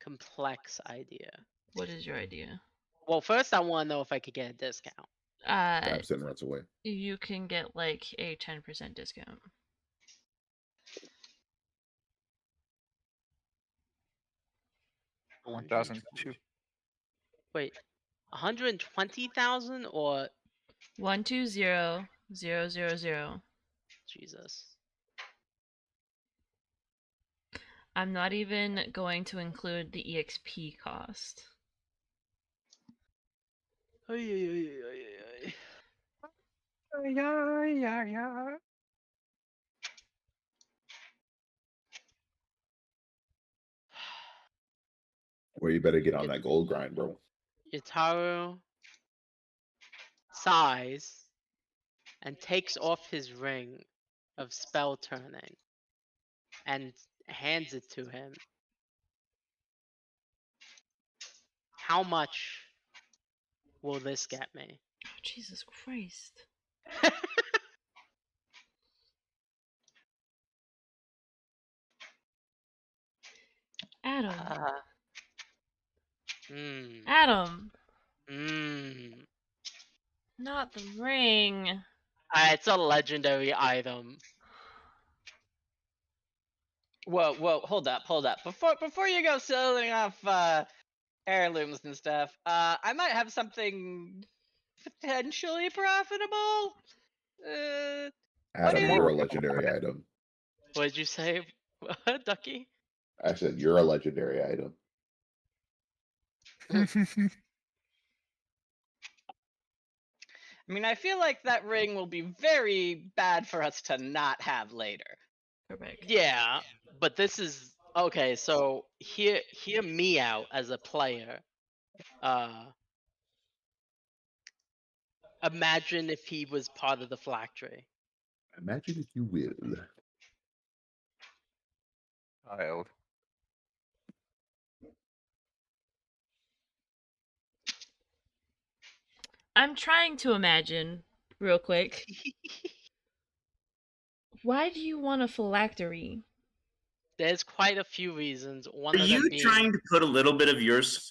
complex idea. What is your idea? Well, first I want to know if I could get a discount. Crab didn't run away. You can get like a 10% discount. For 1,002. Wait, 120,000 or 120,000. Jesus? I'm not even going to include the EXP cost. Well, you better get on that gold grind, bro. Yataru sighs and takes off his ring of spell turning and hands it to him, how much will this get me? Oh, Jesus Christ. Adam. Hmm. Adam. Hmm. Not the ring. It's a legendary item. Whoa, hold up. Before you go selling off heirlooms and stuff, I might have something potentially profitable. What Adam, do you you're more a legendary item. What did you say, Ducky? I said you're a legendary item. I mean, I feel like that ring will be very bad for us to not have later. Correct. Yeah, but this is okay. So hear me out as a player. Imagine if he was part of the phylactery. Imagine if you will. Child. I'm trying to imagine, real quick. Why do you want a phylactery? There's quite a few reasons. Are One of them you being trying to put a little bit of your soul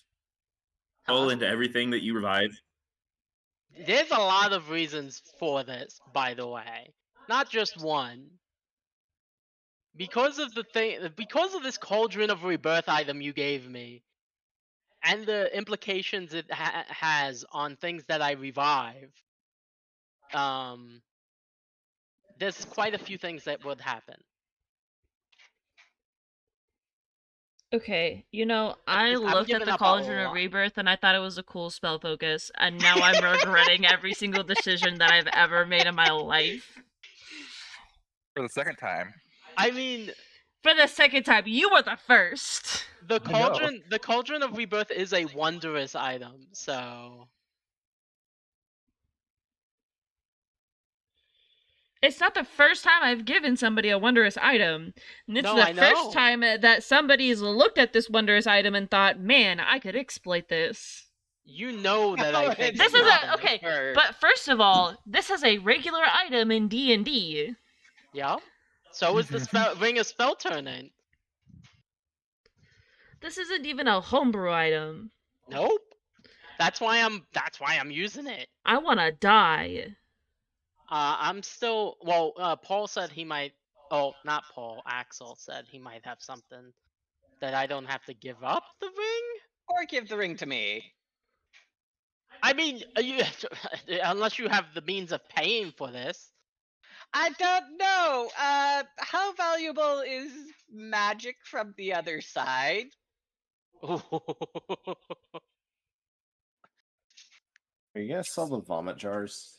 Huh? into everything that you revive? There's a lot of reasons for this, by the way. Not just one. Because of this cauldron of rebirth item you gave me, and the implications it has on things that I revive, there's quite a few things that would happen. Okay, you know, I I'm looked at giving the up a Cauldron of lot. Rebirth and I thought it was a cool spell focus, and now I'm regretting every single decision that I've ever made in my life. For the second time. I mean, For the second time, you were the first. the I know. cauldron of rebirth is a wondrous item, so It's not the first time I've given somebody a wondrous item. And it's No, the I first know. time that somebody's looked at this wondrous item and thought, man, I could exploit this. you know that I think This it's is not. a okay, but first of all, this is a regular item in D&D. Yeah. So is the ring of spell turning. This isn't even a homebrew item. Nope. That's why I'm using it. I want to die. I'm still Paul said he might. Oh, not Paul. Axel said he might have something that I don't have to give up the ring. Or give the ring to me. I mean, unless you have the means of paying for this. I don't know. How valuable is magic from the other side? Are you gonna sell the vomit jars?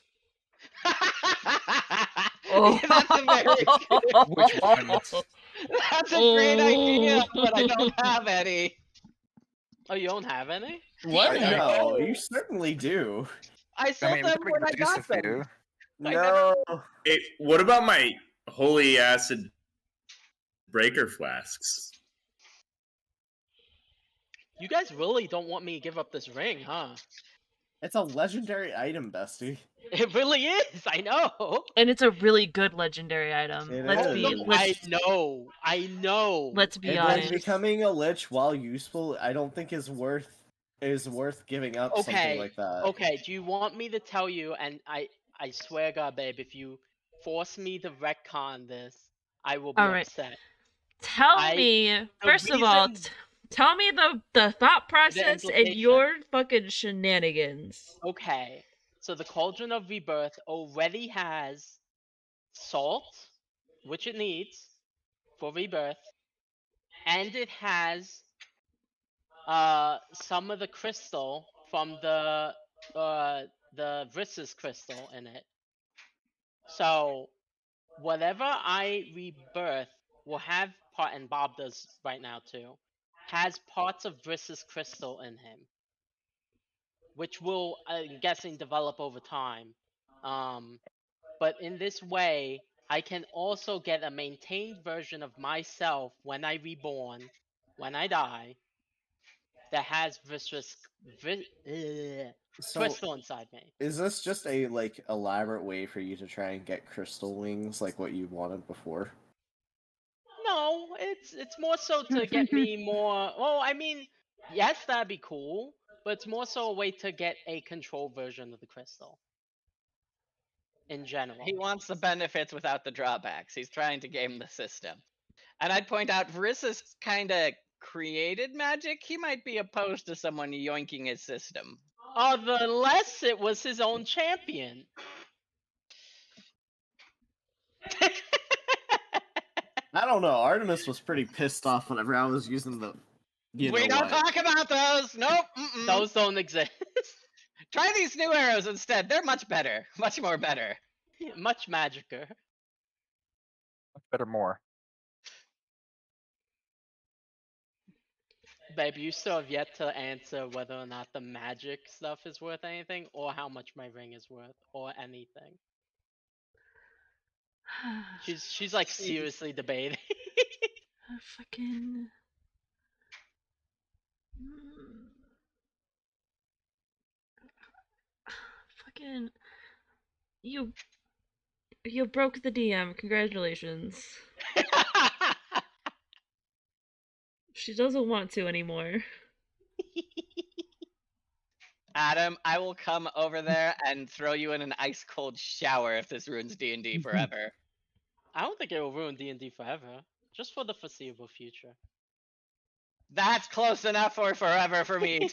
Oh. That's a very Which ones? That's a great idea, Oh. but I don't have any. Oh, you don't have any? What? Damn it. No, you certainly do. I I sold mean, we them could when I produce a got them. few. I No. Hey, what about my holy acid breaker flasks? You guys really don't want me to give up this ring, huh? It's a legendary item, bestie. It really is. I know. And it's a really good legendary item. It Let's is. be No, I know. let's be And like honest. becoming a lich while useful, I don't think is worth giving up something Okay. like that. Okay. Do you want me to tell you? And I swear, God, babe, if you force me to retcon this, I will be All right. upset. Tell me, first of all, reason- tell me the thought process and implication. your fucking shenanigans. Okay. So the Cauldron of Rebirth already has salt, which it needs for rebirth, and it has some of the crystal from the Vris's crystal in it. So whatever I rebirth will have part, and Bob does right now too, has parts of Vris's crystal in him, which will, I'm guessing, develop over time. But in this way, I can also get a maintained version of myself when I reborn, when I die, that has So, crystal inside me. is this just a like elaborate way for you to try and get crystal wings, like what you wanted before? No, it's more so to get me more. Well, I mean, yes, that'd be cool, but it's more so a way to get a control version of the crystal. In general, He wants the benefits without the drawbacks. He's trying to game the system. And I'd point out, Vrisa's kind of created magic. He might be opposed to someone yoinking his system. unless it was his own champion. I don't know. Artemis was pretty pissed off whenever I was using the. You We know don't what? talk about those. Nope. Those don't exist. Try these new arrows instead. They're much better. Much more better. Much magicer. Better more. Babe, you still have yet to answer whether or not the magic stuff is worth anything, or how much my ring is worth, or anything. She's like seriously debating. Fucking. Fucking. You broke the DM. Congratulations. She doesn't want to anymore. Adam, I will come over there and throw you in an ice cold shower if this ruins D&D forever. I don't think it will ruin D&D forever. Just for the foreseeable future. That's close enough for forever for me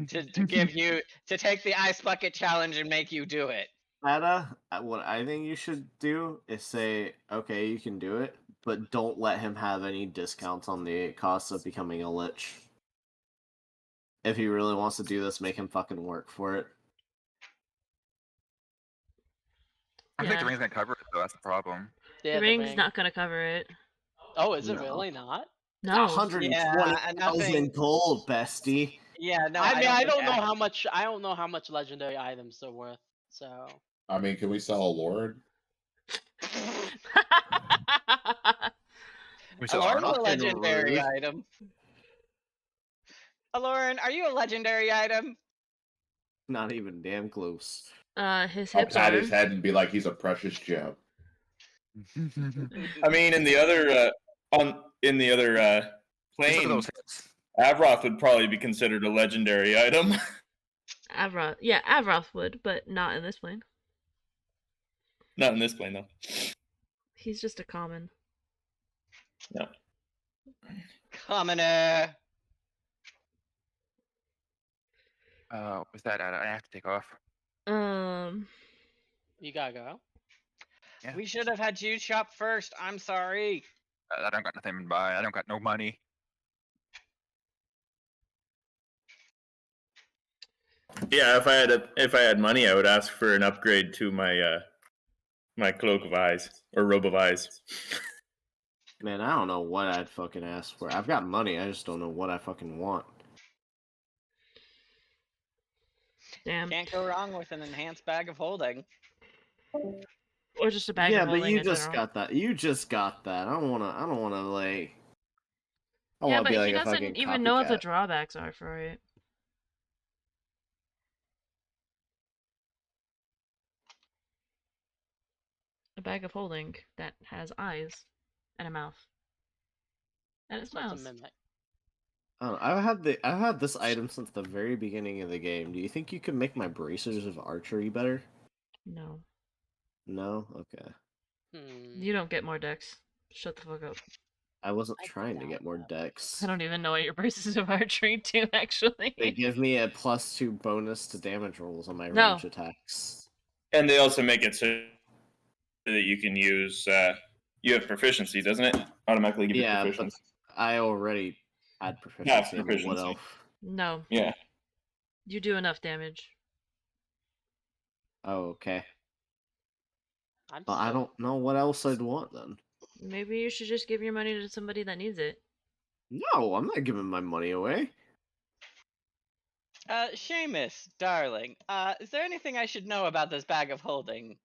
to give you to take the ice bucket challenge and make you do it. Ada, what I think you should do is say, okay, you can do it, but don't let him have any discounts on the cost of becoming a lich. If he really wants to do this, make him fucking work for it. I think the Yeah. ring's gonna cover it though. That's the problem. Yeah, The ring's ring. not gonna cover it. Oh, is it No. really not? No. 120,000 nothing- gold, bestie. Yeah, no. I mean, I think don't know that- how much. I don't know how much legendary items are worth. So. I mean, can we sell a lord? We still Aloran are is a not. legendary rude. item. Aloran, are you a legendary item? Not even damn close. His I'll hips pat are. his head and be like, he's a precious gem. I mean, in the other Look at plane, those hits. Avroth would probably be considered a legendary item. Avroth. Yeah, Avroth would, but not in this plane. Not in this plane though. He's just a common. Commoner. With that, I have to take off. You gotta go. Yeah. We should have had you shop first. I'm sorry. I don't got nothing to buy. I don't got no money. Yeah, if I had money, I would ask for an upgrade to my my cloak of eyes or robe of eyes. Man, I don't know what I'd fucking ask for. I've got money, I just don't know what I fucking want. Damn. Can't go wrong with an enhanced bag of holding. Or just a bag Yeah, of but holding you in just general. got that. You just got that. I don't wanna like. I Yeah, wanna but be like he a doesn't fucking even know what the copycat. drawbacks are for it. A bag of holding that has eyes and a mouth. And it So it's a smiles. mimic. I don't know, I've had this item since the very beginning of the game. Do you think you can make my bracers of archery better? No. No? Okay. You don't get more decks. Shut the fuck up. I wasn't I trying to doubt get more that. decks. I don't even know what your braces of archery do, actually. They give me a +2 bonus to damage rolls on my No. range attacks. And they also make it so that you can use you have proficiency, doesn't it? Automatically give Yeah, you but proficiency. I already had proficiency in the Wood proficiency. Elf. No. Yeah. You do enough damage. Oh, okay. I'm But I still- don't know what else I'd want then. Maybe you should just give your money to somebody that needs it. No, I'm not giving my money away. Seamus, darling, is there anything I should know about this bag of holding?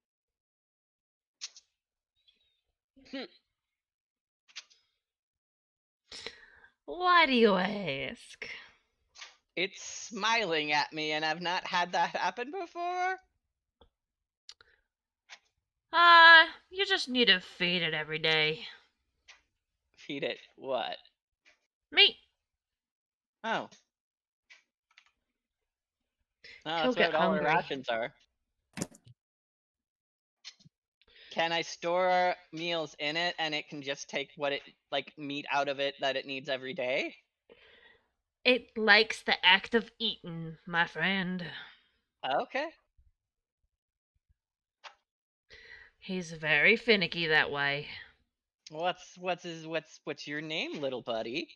Why do you ask? It's smiling at me, and I've not had that happen before. You just need to feed it every day. Feed it what? Meat. Oh. No, He'll that's get what all our hungry. rations are. Can I store meals in it and it can just take what it meat out of it that it needs every day? It likes the act of eating, my friend. Okay. He's very finicky that way. What's your name, little buddy?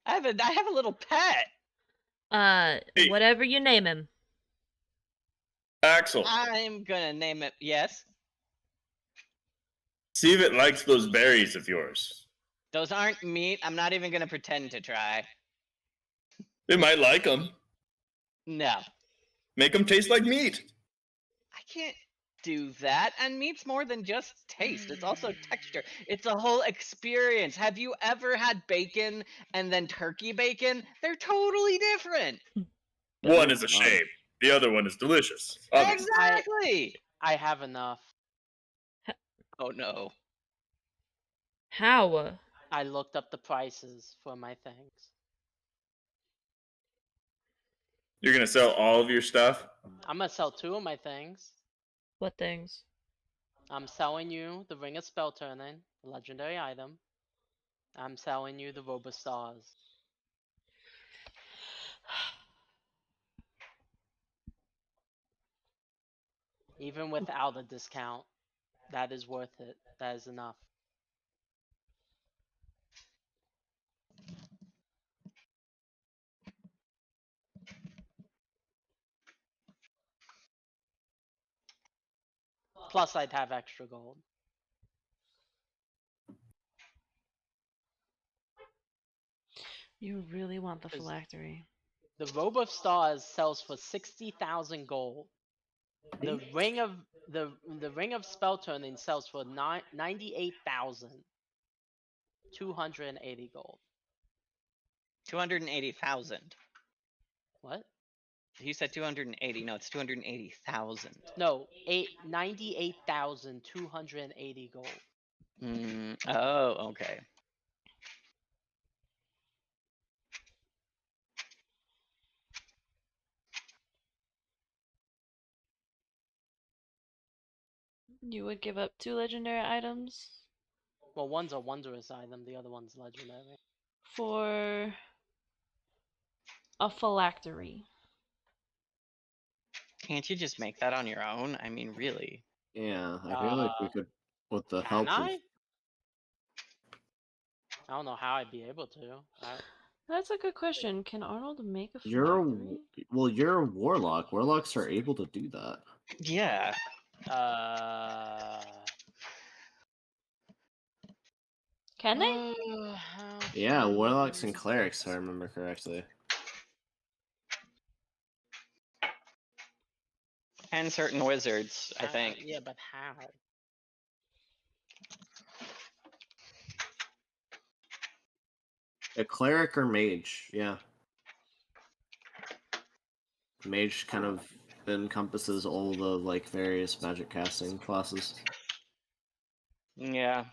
I have a little pet. Hey. Whatever you name him. Axel, I'm gonna name it. Yes. see if it likes those berries of yours. Those aren't meat. I'm not even gonna pretend to try. It might like them. No. Make them taste like meat. I can't do that. And meat's more than just taste. It's also texture. It's a whole experience. Have you ever had bacon and then turkey bacon? They're totally different. One is a shame. The other one is delicious. Obviously. Exactly. I have enough. Oh no. How? I looked up the prices for my things. You're gonna sell all of your stuff? I'm gonna sell 2 of my things. What things? I'm selling you the Ring of Spell Turning, the legendary item. I'm selling you the Robostars. Even without a discount, that is worth it. That is enough. Plus, I'd have extra gold. You really want the Is- phylactery. The Robe of Stars sells for 60,000 gold. The Ring of Spell Turning sells for 98,280 gold. 280,000. What? You said 280. No, it's 280,000. No, 98,280 gold. Oh, okay. You would give up 2 legendary items Well, one's a wondrous item, the other one's legendary. for a phylactery. Can't you just make that on your own? I mean, really. Yeah, I feel like we could, with the Can help of. I? I don't know how I'd be able to. That's a good question. Can Arnold make a You're phylactery? you're a warlock. Warlocks are able to do that. Yeah. Can they? Yeah, warlocks and clerics, if I remember correctly. And certain wizards, I think. Yeah, but how? A cleric or mage, yeah. Mage kind of encompasses all the various magic casting classes. Yeah.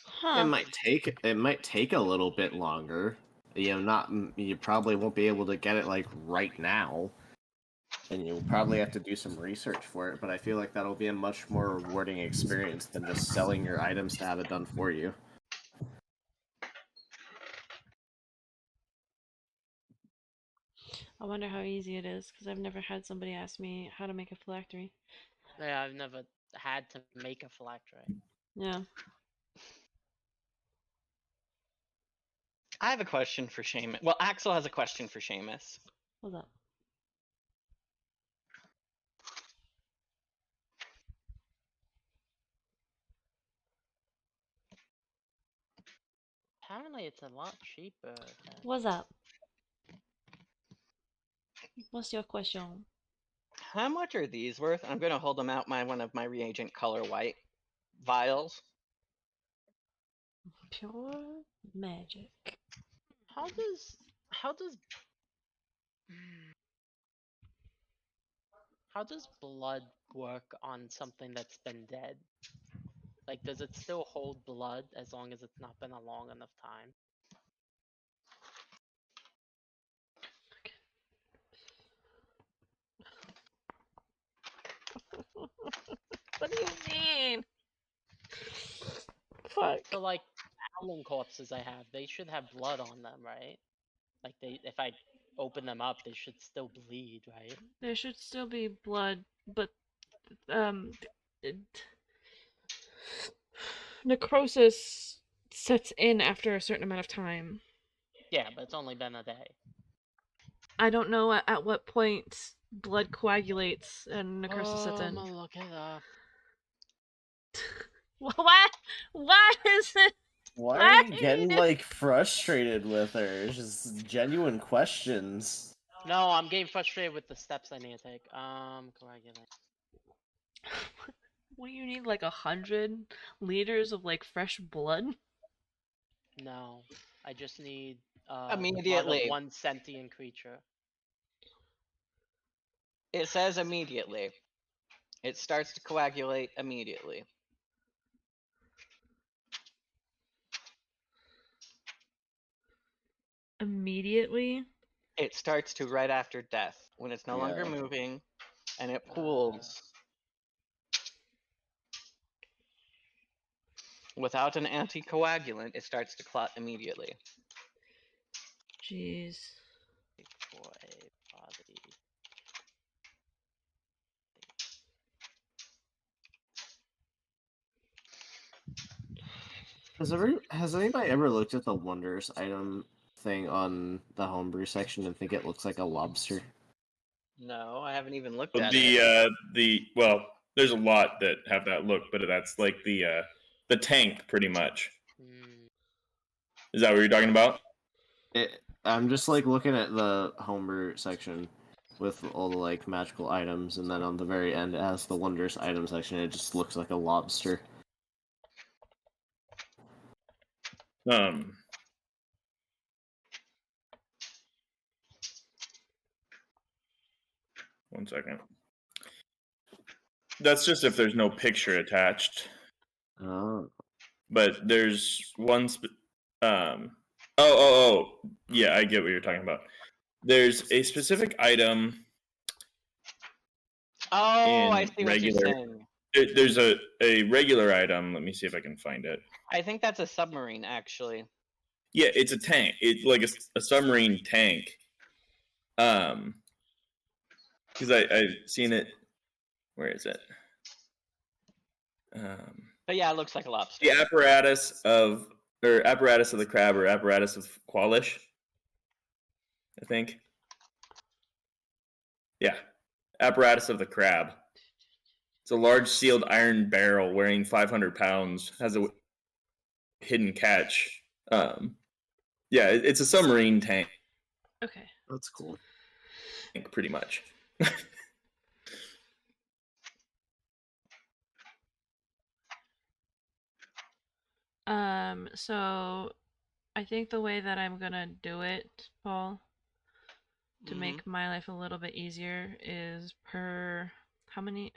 Huh. It might take a little bit longer. You probably won't be able to get it right now. And you'll probably have to do some research for it, but I feel like that'll be a much more rewarding experience than just selling your items to have it done for you. I wonder how easy it is, because I've never had somebody ask me how to make a phylactery. Yeah, I've never had to make a phylactery. Yeah. I have a question for Seamus. Well, Axel has a question for Seamus. What's up? Apparently, it's a lot cheaper. What's up? What's your question? How much are these worth? I'm gonna hold them out one of my reagent color white vials. Pure magic. How does how does blood work on something that's been dead? Like, does it still hold blood as long as it's not been a long enough time? What do you mean? Fuck. So, like, Howling corpses I have, they should have blood on them, right? Like, if I open them up, they should still bleed, right? There should still be blood, but it, necrosis sets in after a certain amount of time. Yeah, but it's only been a day. I don't know at what point blood coagulates and necrosis sets I'm in. gonna look it up. What? What is it? Why are you What? getting like frustrated with her? It's just genuine questions. No, I'm getting frustrated with the steps I need to take. Coagulate. What do you need? Like 100 liters of like fresh blood? No, I just need the blood of Immediately. one sentient creature. It says immediately. It starts to coagulate immediately. Immediately? It starts to right after death when it's no longer Yeah. moving and it pools. Without an anticoagulant, it starts to clot immediately. Jeez. For a body. Has anybody ever looked at the wonders item thing on the homebrew section and think it looks like a lobster? No, I haven't even looked at it. There's a lot that have that look, but that's like the tank pretty much. Is that what you're talking about? I'm just like looking at the homebrew section with all the like magical items, and then on the very end it has the wonders item section. It just looks like a lobster. One second. That's just if there's no picture attached. Oh. But there's one. Yeah, I get what you're talking about. There's a specific item. Oh, I in see what regular. you're saying. There's a regular item. Let me see if I can find it. I think that's a submarine, actually. Yeah, it's a tank. It's like a submarine tank. Because I've seen it. Where is it? But yeah, it looks like a lobster. The apparatus of the crab, or apparatus of Qualish, I think. Yeah, apparatus of the crab. It's a large sealed iron barrel weighing 500 pounds. Has a hidden catch. Yeah, it's a submarine tank. Okay. That's cool. Pretty much. So I think the way that I'm gonna do it, Paul, to make my life a little bit easier is per how many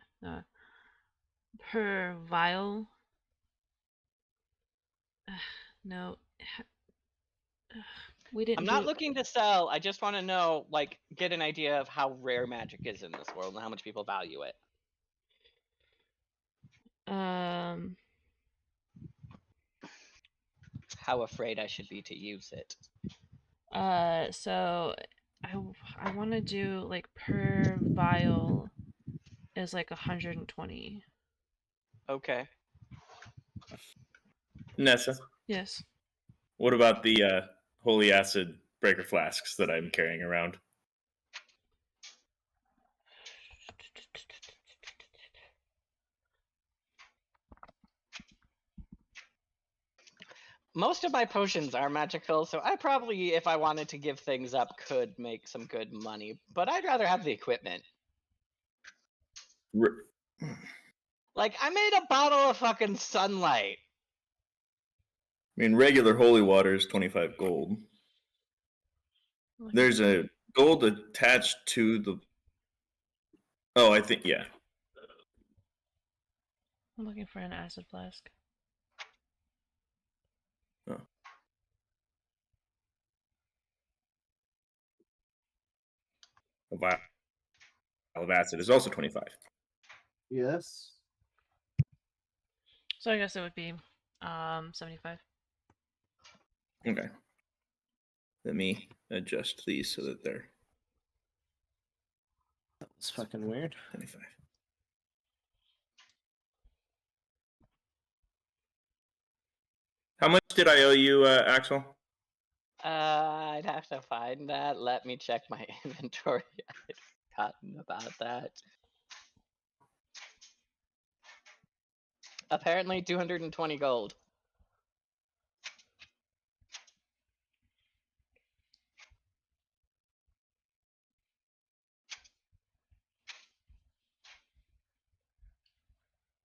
per vial. No. We didn't I'm not looking to sell. I just want to know, like, get an idea of how rare magic is in this world and how much people value it. How afraid I should be to use it. So I want to do like per vial is like 120. Okay. Nessa, Yes. what about the holy acid breaker flasks that I'm carrying around? most of my potions are magical, so I probably, if I wanted to give things up, could make some good money. But I'd rather have the equipment. R- Like, I made a bottle of fucking sunlight. I mean, regular holy water is 25 gold. There's a gold attached to the. Oh, I think, yeah. I'm looking for an acid flask. Oh. A vial of acid is also 25. Yes. So I guess it would be 75. Okay. Let me adjust these so that they're That's fucking weird. 25. How much did I owe you, Axel? I'd have to find that. Let me check my inventory. I'd forgotten about that. Apparently 220 gold.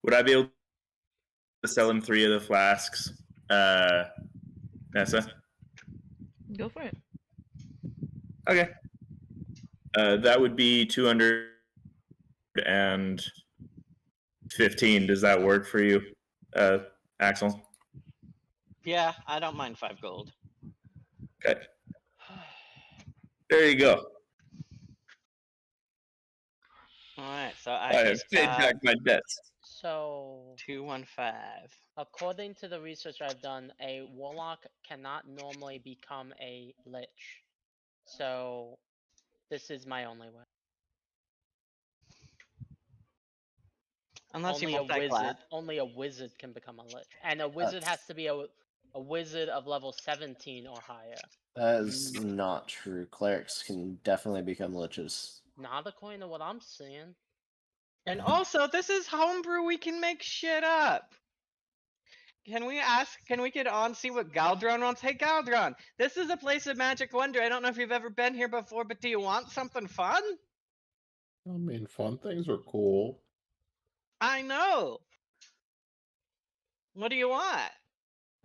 Would I be able to sell him 3 of the flasks, Nessa? Go for it. Okay. That would be 215. Does that work for you, Axel? Yeah, I don't mind 5 gold. Okay. There you go. Alright, so I I have just paid got back my debts. So, 215. according to the research I've done, a warlock cannot normally become a lich. So, this is my only way. Unless only you a multi-class. wizard, only a wizard can become a lich, and a wizard has to be a wizard of level 17 or higher. That is not true. Clerics can definitely become liches. Not according to what I'm seeing. And also, this is homebrew. We can make shit up. Can we get on, see what Galdron wants? Hey, Galdron, this is a place of magic wonder. I don't know if you've ever been here before, but do you want something fun? I mean, fun things are cool. I know. What do you want?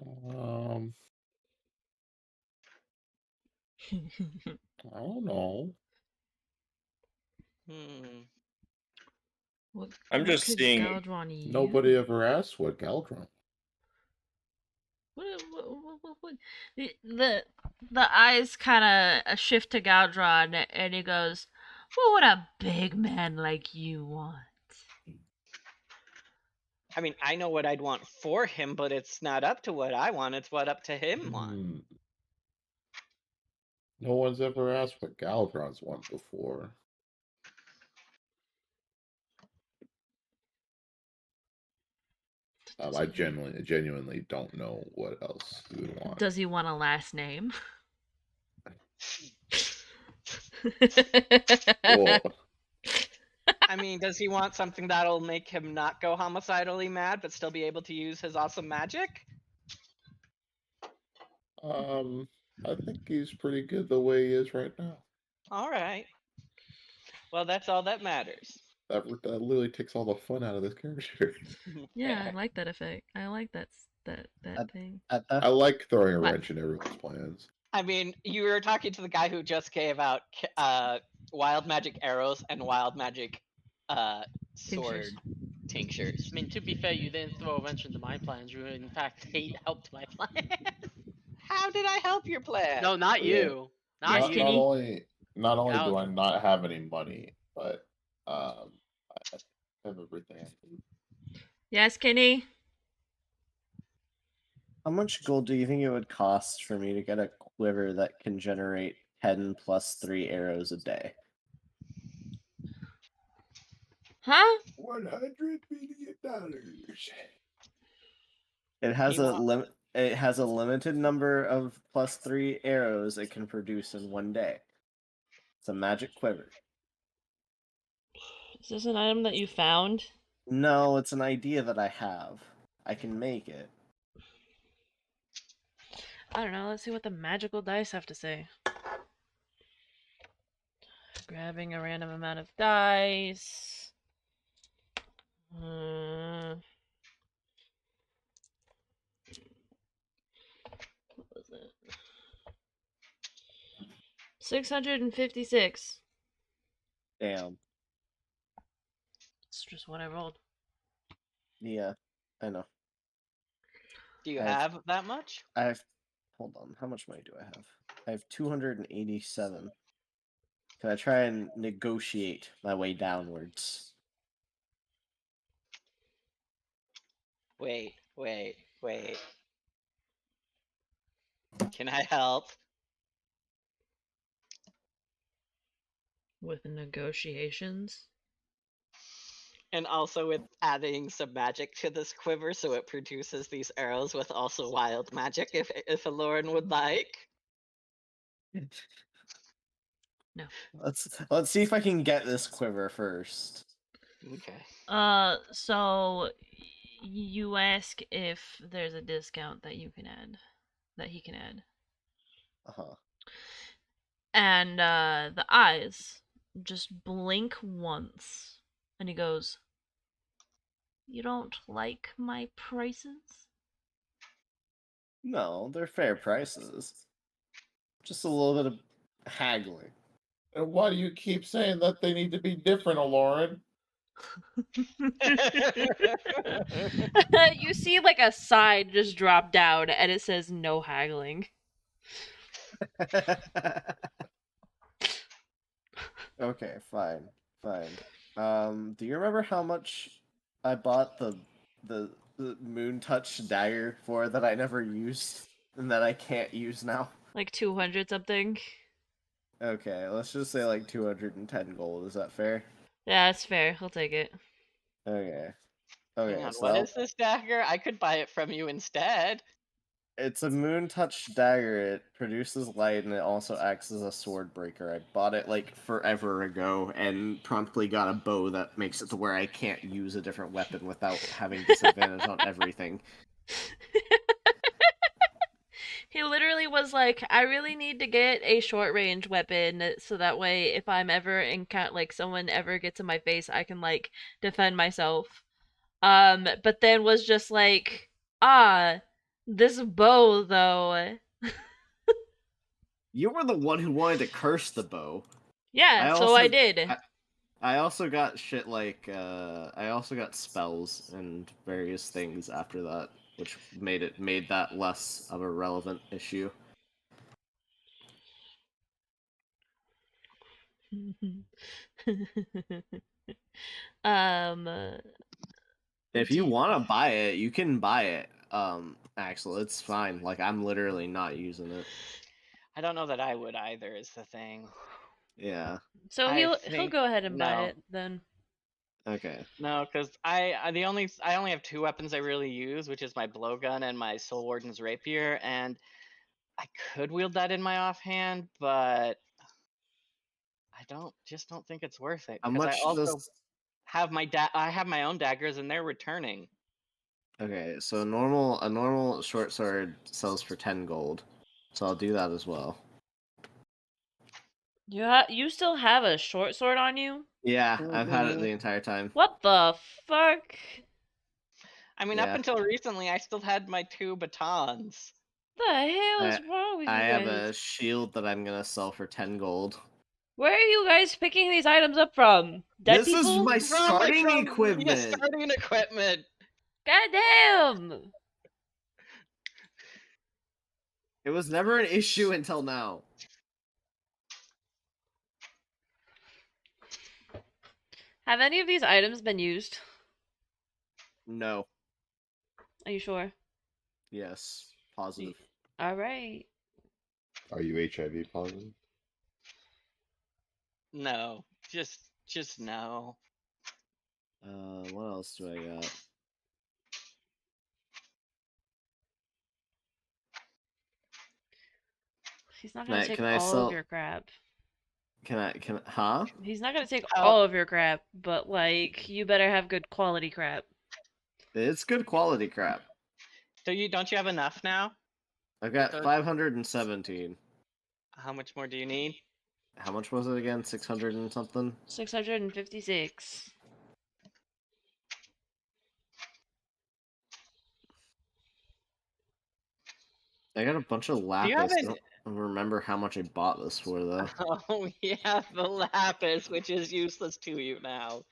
I don't know. Hmm. I'm just could seeing- Galdron use? Nobody ever asked what Galdron. What? The eyes kind of shift to Galdron, and he goes, "What would a big man like you want?" I mean, I know what I'd want for him, but it's not up to what I want. It's what up to him want. No one's ever asked what Galdron's want before. I genuinely don't know what else you would want. Does he want a last name? Well, I mean, does he want something that'll make him not go homicidally mad, but still be able to use his awesome magic? I think he's pretty good the way he is right now. All right. Well, that's all that matters. That literally takes all the fun out of this character. Yeah, I like that effect. I like that thing. I like throwing a What? wrench in everyone's plans. I mean, you were talking to the guy who just gave out wild magic arrows and wild magic sword tinctures. I mean, to be fair, you didn't throw a wrench into my plans. You, in fact, helped my plan. How did I help your plan? No, not Yeah. you. Not Yes, you. Kenny. Not only do I Galdron. not have any money, but I have everything I need. Yes, Kenny. How much gold do you think it would cost for me to get a quiver that can generate 10 plus 3 arrows a day? Huh? $100 million. It has He a wa- limit. It has a limited number of plus 3 arrows it can produce in one day. It's a magic quiver. Is this an item that you found? No, it's an idea that I have. I can make it. I don't know. Let's see what the magical dice have to say. Grabbing a random amount of dice. What was it? 656. Damn. It's just what I rolled. Yeah, I know. Do you I have- have that much? I have. Hold on. How much money do I have? I have 287. Can I try and negotiate my way downwards? Wait. Can I help? With negotiations? And also with adding some magic to this quiver so it produces these arrows with also wild magic if Aloran would like. No. Let's see if I can get this quiver first. Okay. So you ask if there's a discount that you can add, that he can add. Uh-huh. And the eyes just blink once, and he goes, "You don't like my prices?" No, they're fair prices. Just a little bit of haggling. And why do you keep saying that they need to be different, Lauren? You see like a sign just drop down, and it says "No haggling." Okay, fine. Do you remember how much I bought the moon touch dagger for that I never used and that I can't use now? Like 200 something. Okay, let's just say like 210 gold. Is that fair? Yeah, that's fair. He'll take it. Okay. Hang Okay, on, so what is this dagger? I could buy it from you instead. it's a moon touch dagger. It produces light and it also acts as a sword breaker. I bought it like forever ago and promptly got a bow that makes it to where I can't use a different weapon without having disadvantage on everything. He literally was like, "I really need to get a short range weapon so that way if I'm ever like someone ever gets in my face, I can like defend myself." But then was just like, this bow though. You were the one who wanted to curse the bow. Yeah, so I did. I also got shit like I also got spells and various things after that, which made that less of a relevant issue. um If you want to buy it, you can buy it. Axel, it's fine. Like I'm literally not using it. I don't know that I would either, is the thing. Yeah. So I he'll think- go ahead and buy no. it then. Okay. No, because I only have two weapons I really use, which is my blowgun and my Soul Warden's rapier, and I could wield that in my offhand, but I don't think it's worth it How because I much also does have I have my own daggers and they're returning. Okay, so a normal short sword sells for 10 gold. So I'll do that as well. You still have a short sword on you? Yeah, I've had it Mhm. the entire time. What the fuck? I mean, Yeah. up until recently, I still had my two batons. The hell is wrong with you I have guys? a shield that I'm gonna sell for 10 gold. Where are you guys picking these items up from? Dead This is people? my starting Yeah, equipment. starting equipment. Goddamn! It was never an issue until now. Have any of these items been used? No. Are you sure? Yes. Positive. Alright. Are you HIV positive? No, just no. What else do I got? He's not gonna take Can I all sell? of your crap. Huh? He's not gonna take Oh. all of your crap, but like, you better have good quality crap. It's good quality crap. So don't you have enough now? I've got So- 517. How much more do you need? How much was it again? 600 and something? 656. I got a bunch of Do you lapis. have I an... don't remember how much I bought this for though. Oh yeah, the lapis, which is useless to you now.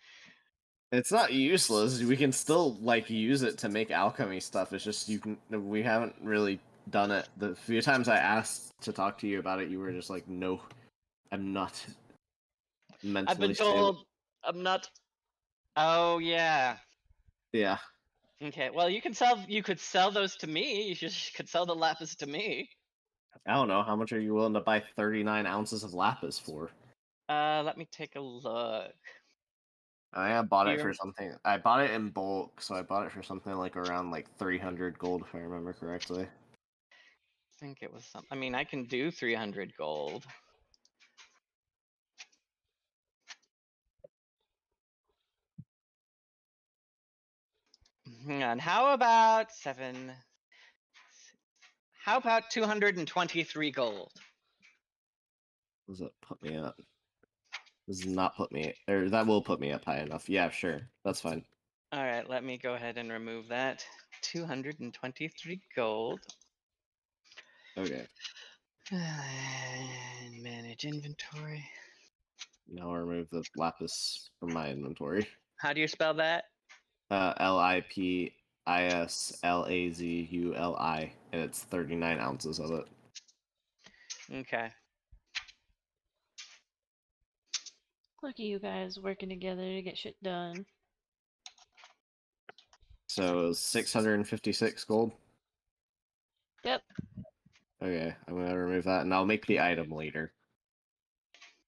It's not useless. We can still like use it to make alchemy stuff. It's just we haven't really done it. The few times I asked to talk to you about it, you were just like, "No, I'm not mentally I've been stable." told I'm not. Oh yeah. Yeah. Okay. Well, you could sell those to me. You just could sell the lapis to me. I don't know. How much are you willing to buy 39 ounces of lapis for? Let me take a look. I bought it for Here. something. I bought it in bulk, so I bought it for something like around like 300 gold, if I remember correctly. I think it was some. I mean, I can do 300 gold. Hang on. How about 7? How about 223 gold? Does it put me up? Does not put me, or that will put me up high enough. Yeah, sure, that's fine. All right, let me go ahead and remove that. 223 gold. Okay, And manage inventory. now I'll remove the lapis from my inventory. How do you spell that? Lipislazuli, and it's 39 ounces of it. Okay. Look at you guys working together to get shit done. So it was 656 gold. Yep. Okay, I'm gonna remove that, and I'll make the item later.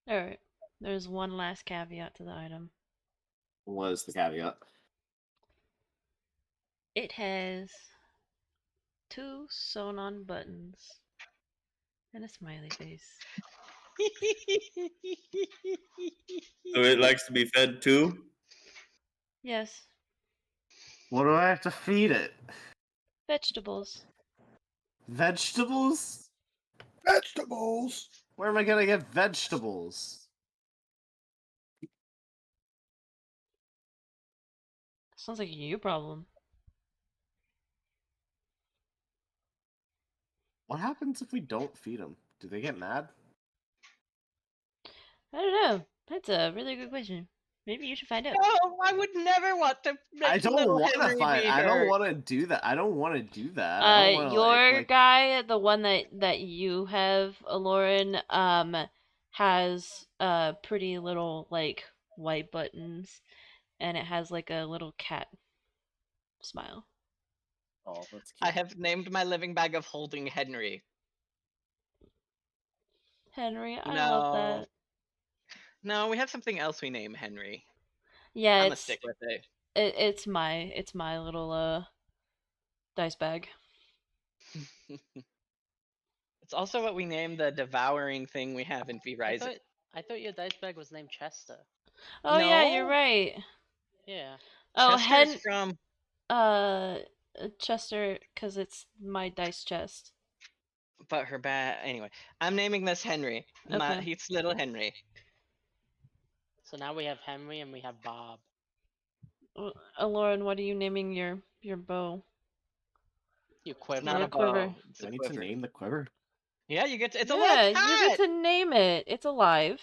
Alright. There's one last caveat to the item. What is the caveat? It has 2 sewn on buttons and a smiley face. So it likes to be fed too. Yes. What do I have to feed it? Vegetables. Vegetables? Vegetables. Where am I gonna get vegetables? Sounds like a you problem. What happens if we don't feed them? Do they get mad? I don't know. That's a really good question. Maybe you should find out. No, I would never want to make I don't little want to Henry find. be I don't hurt. want to do that. I don't want to do that. I don't want to Your like. guy, the one that you have, Lauren, has pretty little like white buttons, and it has like a little cat smile. Oh, that's cute. I have named my living bag of holding Henry. Henry, I No. love that. No, we have something else we name Henry. Yeah, I'm gonna it's stick with it. it's my little dice bag. It's also what we name the devouring thing we have in V Rising. I thought your dice bag was named Chester. Oh yeah, you're No. right. Yeah. Oh, Chester's from Chester, cause it's my dice chest. but her bat. Anyway, I'm naming this Henry. Okay. He's little Henry. So now we have Henry and we have Bob. Lauren, what are you naming your bow? You It's quiver. not Your a quiver. bow. It's Do I a need to quiver. name the quiver? Yeah, you get. It's a Yeah, little you get cat. to name it. It's alive.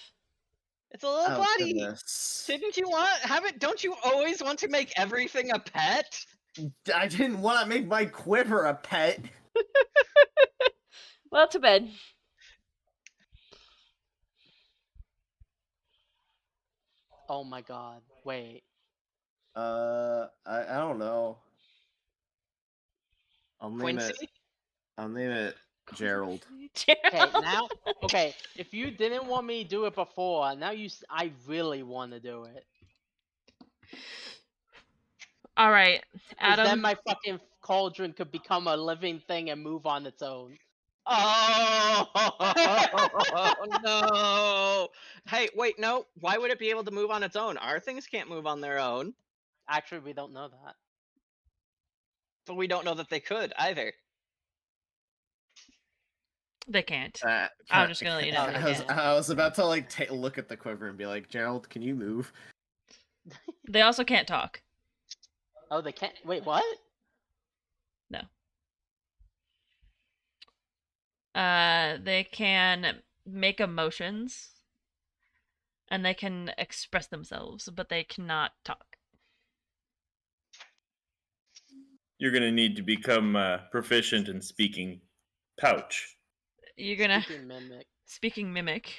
It's a little Oh buddy. goodness! Didn't you want have it? Don't you always want to make everything a pet? I didn't want to make my quiver a pet. Well, to bed. Oh my god. Wait. I don't know. I'll name Quincy? it. I'll name it Gerald. Okay, now. Okay, if you didn't want me to do it before, now I really want to do it. All right, 'Cause then Adam. my fucking cauldron could become a living thing and move on its own. Oh no! Hey, wait, no. Why would it be able to move on its own? Our things can't move on their own, Actually, we don't know that. but we don't know that they could either. They can't. Uh, I'm just gonna let you know. Oh, They they can't. can't. I was about to like look at the quiver and be like, Gerald, can you move? They also can't talk. Oh, they can't. Wait, what? No. They can make emotions, and they can express themselves, but they cannot talk. You're gonna need to become proficient in speaking pouch. You're gonna Speaking mimic. speaking mimic.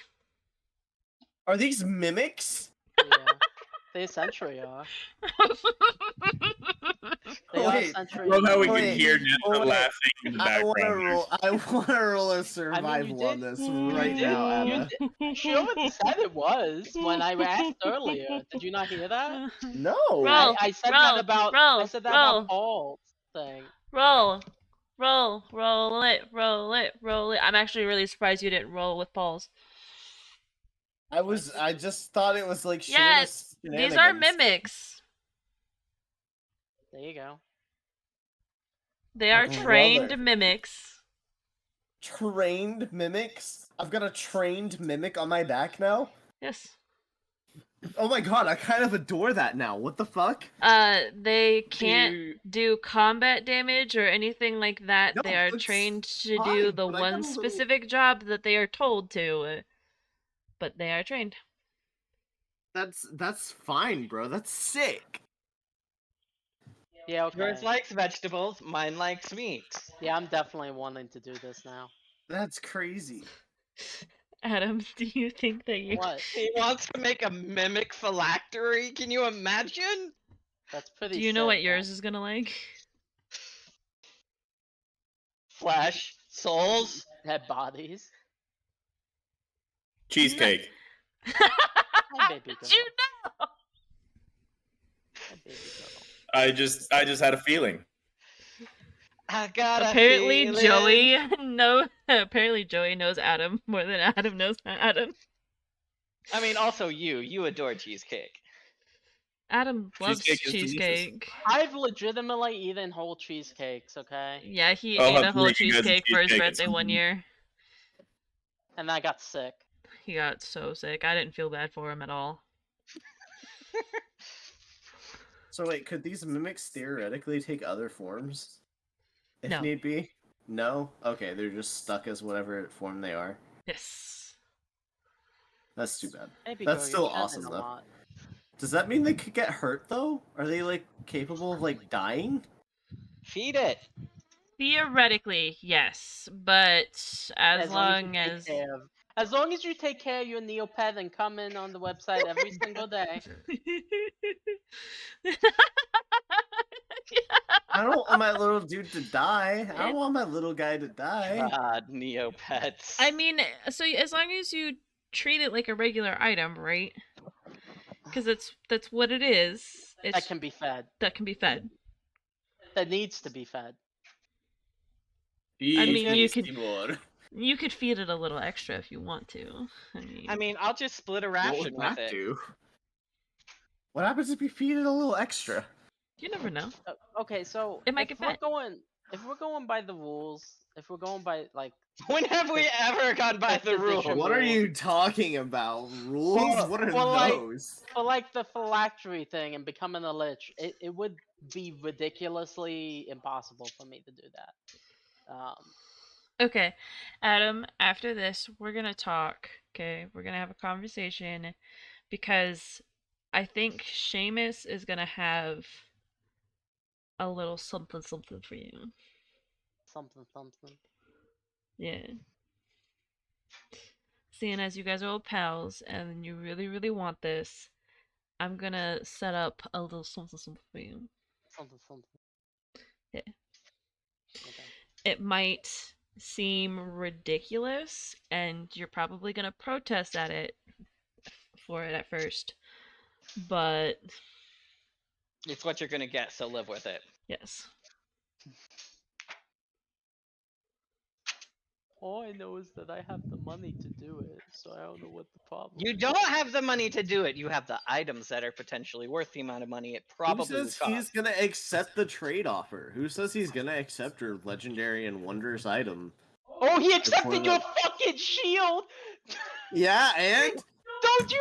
Are these mimics? Yeah. They essentially are. They are Wait, essentially. Love how we can Wait, hear Nessa wait. laughing in the I want to background. roll. I want to roll a survival on did- this you right did- now, you Anna. Sherwood said it was when I asked earlier. Did you not hear that? No. Roll. I said roll, that about roll, I said that roll. about Paul's thing. Roll. Roll it. I'm actually really surprised you didn't roll with Paul's. I just thought it was like Yes, Seamus these are shenanigans. mimics. There you go. They are Brother. trained mimics. Trained mimics? I've got a trained mimic on my back now? Yes. Oh my god, I kind of adore that now. What the fuck? They can't Do do combat damage or anything like that. No, They are it's trained to fine, do the but I got one a little- specific job that they are told to. But they are trained. That's fine, bro. That's sick. Yeah, okay. yours likes vegetables, mine likes meat. Yeah, I'm definitely wanting to do this now. That's crazy. Adam, do you think that you What? He wants to make a mimic phylactery. Can you imagine? That's pretty. do you know what sick, yours is gonna like? Flesh, souls. Dead bodies. Cheesecake. Hi, baby girl. How'd you know? Hi, baby girl. I just had a feeling. I got Apparently a feeling. Apparently Joey knows Adam more than Adam knows Adam. I mean, also you adore cheesecake. Adam loves Cheesecake is delicious. cheesecake. I've legitimately eaten whole cheesecakes, okay? Yeah, he I'll ate have a to whole bring you guys a cheesecake for his cheesecake at birthday some one point. year. And I got sick. He got so sick. I didn't feel bad for him at all. So wait, could these mimics theoretically take other forms? If No. need be? No? Okay, they're just stuck as whatever form they are. Yes. That's too bad. Baby That's girl, still you're shedding awesome, a though. lot. Does that mean they could get hurt though? Are they like capable of like dying? Feed it. Theoretically, yes, but as long you as take care of, as long as you take care of your Neopet and come in on the website every single day. I don't want my little dude to die. I don't want my little guy to die. God, Neopets. I mean, so as long as you treat it like a regular item, right? Because that's what it is. It's That can be fed. that can be fed. That needs to be fed. I mean, you Feed could more. you could feed it a little extra if you want to. I mean, I'll just split a What ration would with that it. do? What happens if you feed it a little extra? you never know. Okay, so It might if get we're fat. going, if we're going by the rules, if we're going by like, When have we ever gone by the rules? Sure. What are you talking about? Rules? Well, What are well, like- those? for like the phylactery thing and becoming a lich, it would be ridiculously impossible for me to do that. Okay, Adam, after this, we're gonna talk. Okay, we're gonna have a conversation because I think Seamus is gonna have a little something for you. Something. Yeah. Seeing as you guys are old pals and you really, really want this, I'm gonna set up a little something for you. Something. Yeah. Okay. It might seem ridiculous, and you're probably gonna protest at it for it at first, but It's what you're gonna get, so live with it. yes. All I know is that I have the money to do it, so I don't know what the problem You is. don't have the money to do it. You have the items that are potentially worth the amount of money it probably Who says would he's cost. gonna accept the trade offer? Who says he's gonna accept your legendary and wondrous item? Oh, he accepted Before your the- fucking shield! Yeah, and Don't you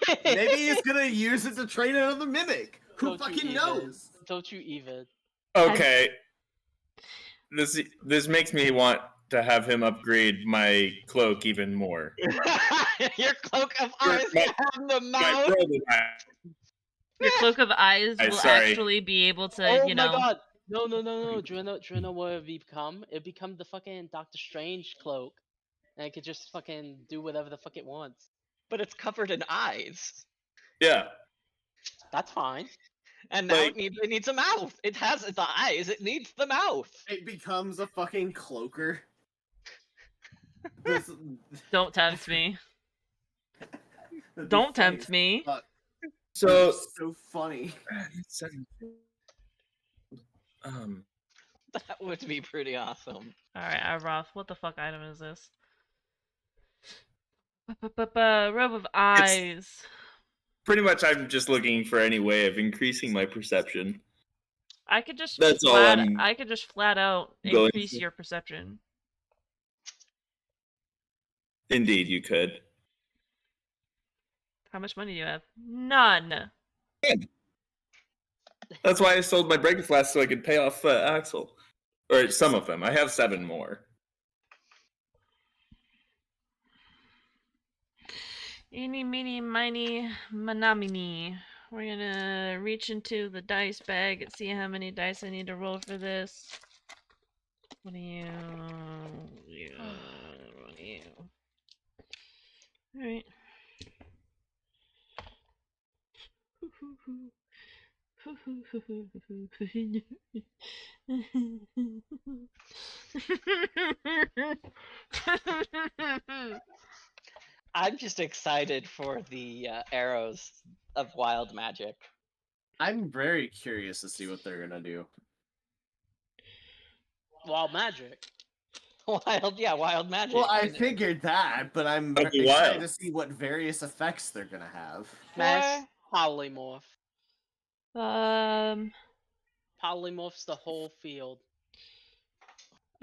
even! maybe he's gonna use it to train another mimic. Who Don't you fucking even. knows? Don't you even. Okay. This makes me want to have him upgrade my cloak even more. Your cloak of Or eyes my- can have the My mouth. robe of eyes. Your cloak of eyes Ay, will sorry. actually be able to, Oh you my know. god! No, Drina, what it become? It become the fucking Doctor Strange cloak. And it could just fucking do whatever the fuck it wants. But it's covered in eyes. Yeah. That's fine. And now Like- it needs a mouth. It has the eyes. It needs the mouth. It becomes a fucking cloaker. This- Don't tempt me. that'd be Don't funny tempt as me. fuck. So So funny. That would be pretty awesome. Alright, Roth, what the fuck item is this? Robe of eyes. pretty much I'm just looking for any way of increasing my perception. I could just That's all flat I'm I could just flat out going increase for. your perception. Indeed, you could. How much money do you have? None. That's why I sold my breaker flask so I could pay off Axel. Or some of them. I have 7 more. Eeny, meeny, miny, manamini. We're gonna reach into the dice bag and see how many dice I need to roll for this. What do you... What do you... Alright. I'm just excited for the arrows of wild magic. I'm very curious to see what they're gonna do. Wild magic. Wild magic. Well, I figured that, but I'm That'd be excited wild. to see what various effects they're gonna have. Mass polymorph. Um. Polymorphs the whole field,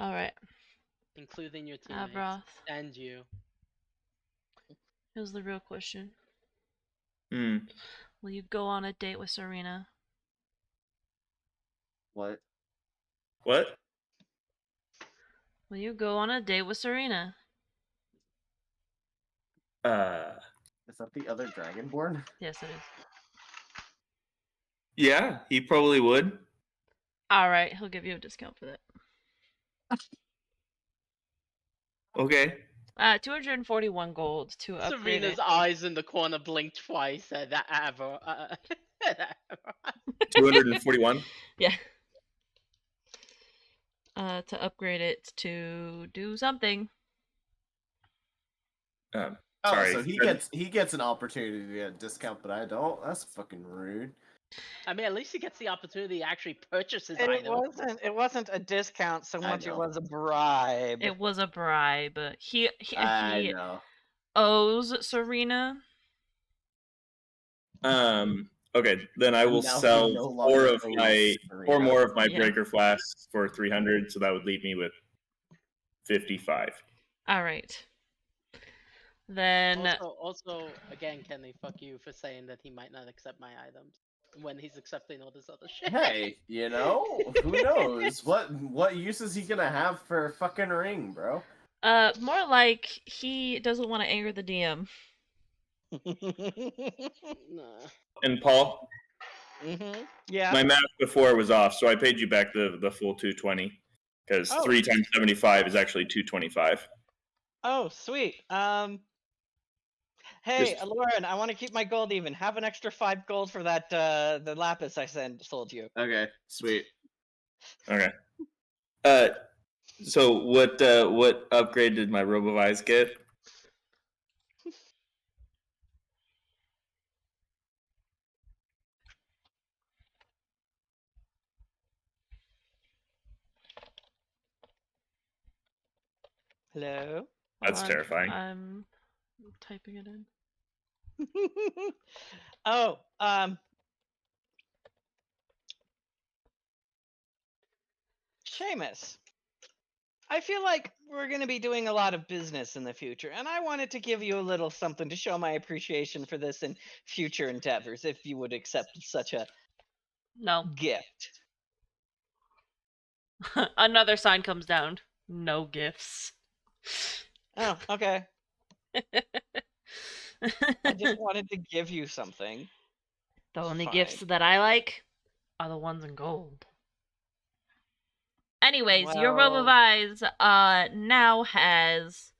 Alright. including your teammates Abroth. and you. Here's the real question. Hmm. Will you go on a date with Serena? What? What? Will you go on a date with Serena? Is that the other Dragonborn? Yes, it is. Yeah, he probably would. Alright, he'll give you a discount for that. Okay. 241 gold to upgrade Serena's it. eyes in the corner blinked twice at that ever. 241. Yeah. To upgrade it to do something. Um, Oh, sorry. so he gets an opportunity to get a discount, but I don't. That's fucking rude. I mean, at least he gets the opportunity to actually purchase his It item. wasn't a discount so I much. It know. was a bribe. It was a bribe. He I know. owes Serena. Okay, then I will Now he sell no 4 longer of owes my Serena. 4 more of my Yeah. breaker flasks for 300, so that would leave me with 55. Alright. Then Also, again, Kenny, fuck you for saying that he might not accept my items when he's accepting all this other shit. Hey, you know, who knows? What use is he gonna have for a fucking ring, bro? more like he doesn't want to anger the DM. Nah. And Paul, Yeah. my math before was off, so I paid you back the full 220 because Oh. 3 times 75 is actually 225. Oh, sweet. Hey, Just- Lauren, I want to keep my gold even. Have an extra 5 gold for that the lapis I sold you. Okay, sweet. Okay. So what upgrade did my Robe of Eyes get? Hello? That's Hold on, terrifying. I'm typing it in. Oh, Seamus, I feel like we're going to be doing a lot of business in the future, and I wanted to give you a little something to show my appreciation for this in future endeavors, if you would accept such a No. gift. Another sign comes down. No gifts. Oh, okay. I just wanted to give you something. The only Fine. gifts that I like are the ones in gold. Anyways, your robe of Well- eyes now has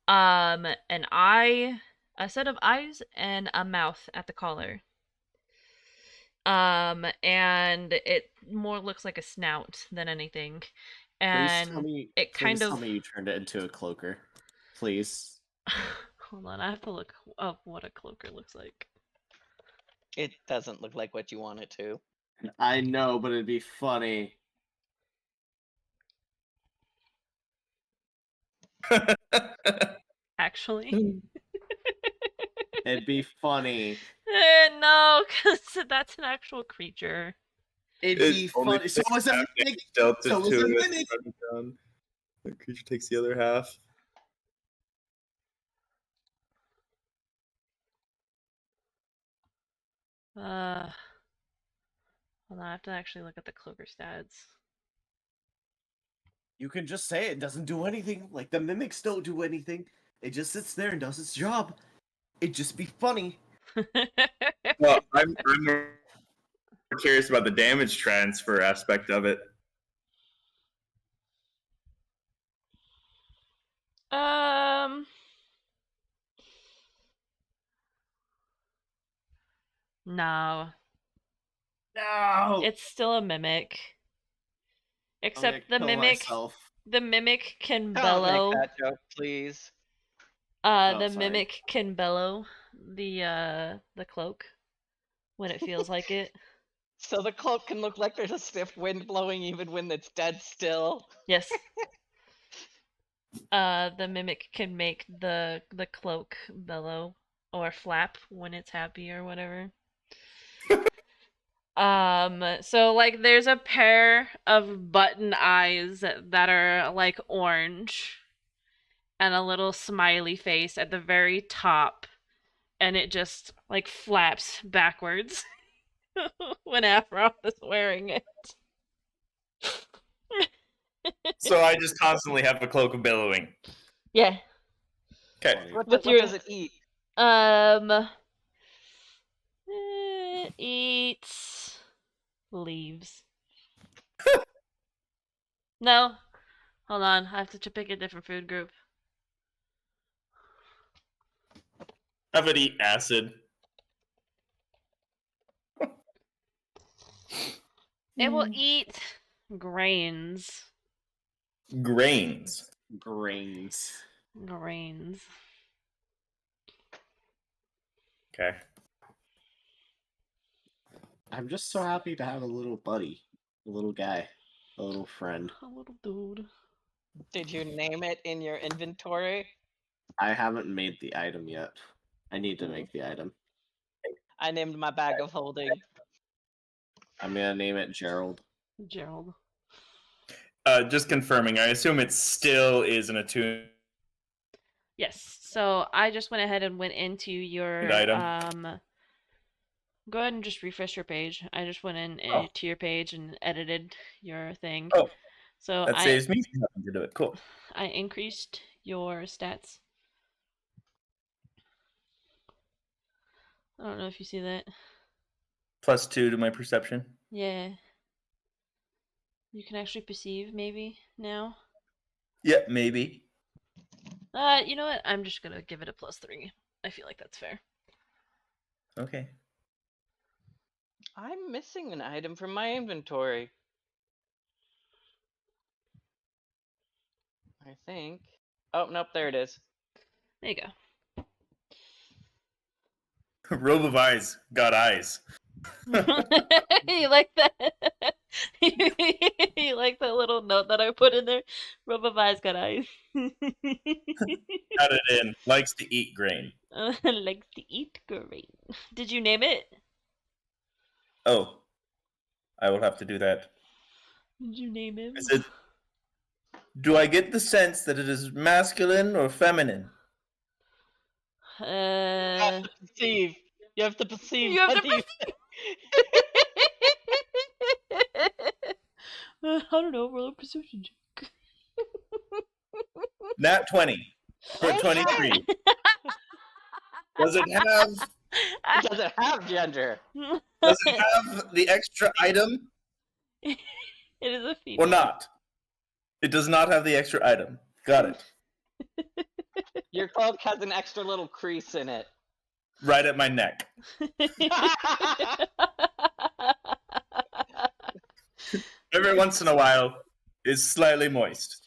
an eye, a set of eyes and a mouth at the collar. And it more looks like a snout than anything. Please tell And me. it kind Please tell of me you turned it into a cloaker. Please. Hold on, I have to look up what a cloaker looks like. It doesn't look like what you want it to. I know, but it'd be funny. Actually. It'd be funny. No, because that's an actual creature. It'd It be only funny. So takes was a half mimic. Delta So was to a it. mimic. Down. The creature takes the other half. Hold on, I have to actually look at the cloaker stats. You can just say it doesn't do anything. Like the mimics don't do anything. It just sits there and does its job. It'd just be funny. Well, I'm more curious about the damage transfer aspect of it. Um. No, No. it's still a mimic. I'm Except gonna the kill mimic, myself. the mimic can Don't bellow. make that joke, please. The fine. mimic can bellow the cloak when it feels like it. So the cloak can look like there's a stiff wind blowing even when it's dead still. Yes. The mimic can make the cloak bellow or flap when it's happy or whatever. So like there's a pair of button eyes that are like orange and a little smiley face at the very top, and it just like flaps backwards when Aphroth is wearing it. So I just constantly have a cloak of billowing. Yeah. Okay. What, With what your- does it eat? It eats leaves. No. Hold on, I have to pick a different food group. Have it eat acid. It will eat grains. Grains. Grains. Grains. Okay. I'm just so happy to have a little buddy, a little guy, a little friend. A little dude. Did you name it in your inventory? I haven't made the item yet. I need to make the item. I named my bag of holding. I'm gonna name it Gerald. Gerald. Just confirming. I assume it still is an attuned Yes. So I just went ahead and went into your item. Go ahead and just refresh your page. I just went in Oh. to your page and edited your thing. Oh, So that I saves me from having to do it. Cool. I increased your stats. I don't know if you see that. +2 to my perception. Yeah. You can actually perceive maybe now. Yeah, maybe. You know what? I'm just gonna give it a +3. I feel like that's fair. Okay. I'm missing an item from my inventory. I think. Oh, nope, there it is. There you go. Robe of eyes got eyes. You like that? You like that little note that I put in there? Robe of eyes got eyes. Got it in. Likes to eat grain. Likes to eat grain. Did you name it? Oh, I will have to do that. Did you name him? Is it? Do I get the sense that it is masculine or feminine? You have to perceive. You have to perceive. You have to whether you- I don't know. Roll a perception check. Nat 20 for Oh, 23. shit! Does it have It doesn't have gender. does it have the extra item It is a female. or not? It does not have the extra item. Got it. Your cloak has an extra little crease in it. Right at my neck. Every once in a while, it's slightly moist.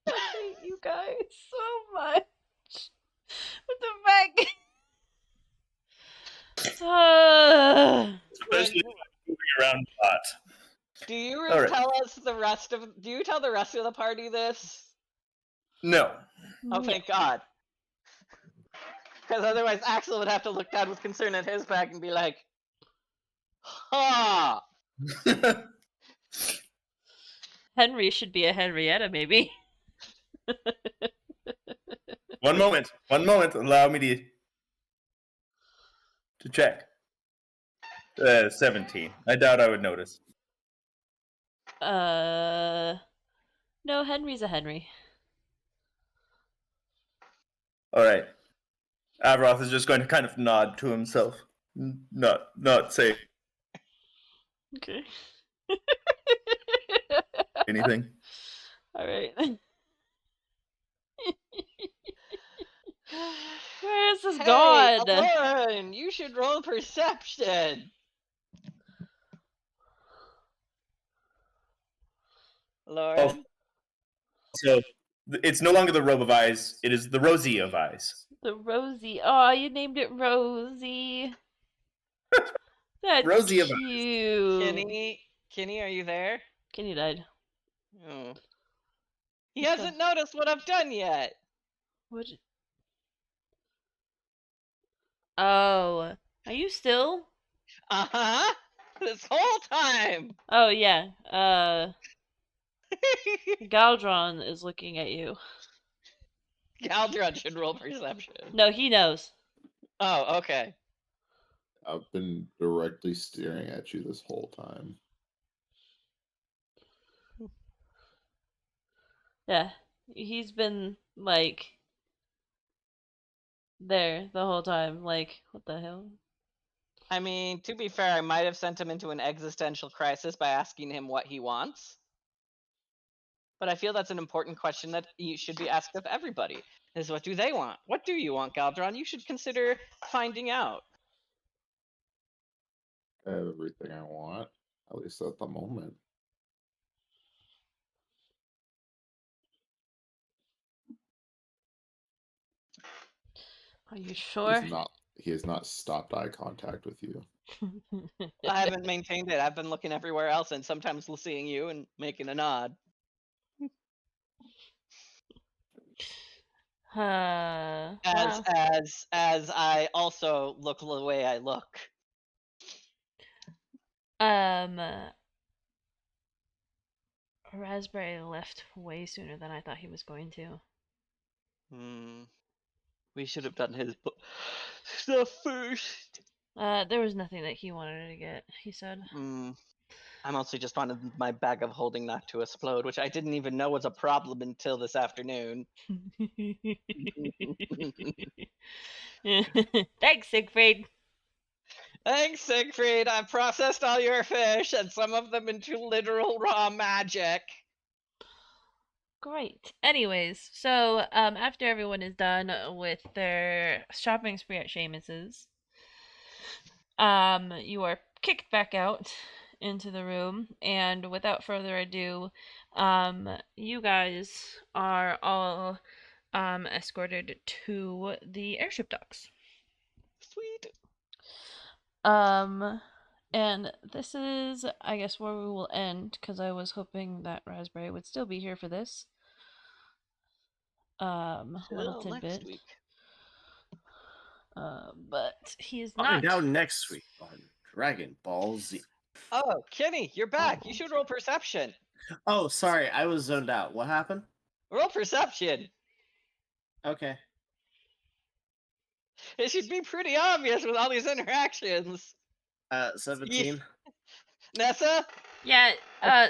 I hate you guys so much. What the fuck? Especially moving around a lot. Do you All right. tell us the rest of? Do you tell the rest of the party this? No. Oh, thank God. Because otherwise, Axel would have to look down with concern at his back and be like, "Ha!" Henry should be a Henrietta, maybe. One moment. Allow me to check. 17. I doubt I would notice. No, Henry's a Henry. All right. Avroth is just going to kind of nod to himself, not say Okay. anything. All right. Where is this Hey, god? Lauren, you should roll perception. Lauren, So it's no longer the robe of eyes; it is the rosy of eyes. The Rosie. Oh, you named it Rosie. That's Rosie of eyes. cute. Kenny, are you there? Kenny died. Oh. He What's hasn't noticed what I've done yet. What? Oh, are you still? Uh-huh. This whole time. Oh yeah. Galdron is looking at you. Galdron should roll perception. No, he knows. Oh, okay. I've been directly staring at you this whole time. Yeah, he's been like there the whole time. Like, what the hell? I mean, to be fair, I might have sent him into an existential crisis by asking him what he wants. But I feel that's an important question that you should be asked of everybody. Is what do they want? What do you want, Galdron? You should consider finding out. I have everything I want, at least at the moment. Are you sure? He has not stopped eye contact with you. I haven't maintained it. I've been looking everywhere else and sometimes seeing you and making a nod. Wow. As I also look the way I look. Raspberry left way sooner than I thought he was going to. We should have done his stuff first. There was nothing that he wanted to get, he said. I mostly just wanted my bag of holding not to explode, which I didn't even know was a problem until this afternoon. Thanks, Siegfried. Thanks, Siegfried. I processed all your fish and some of them into literal raw magic. Great. Anyways, so after everyone is done with their shopping spree at Seamus's, you are kicked back out into the room, and without further ado, you guys are all escorted to the airship docks. Sweet. And this is, I guess, where we will end, because I was hoping that Raspberry would still be here for this. Little tidbit. Next week. But he is Find not. out next week on Dragon Ball Z. Oh, Kenny, you're back. You should roll perception. Oh, sorry, I was zoned out. What happened? Roll perception. Okay. It should be pretty obvious with all these interactions. 17. Nessa? Yeah,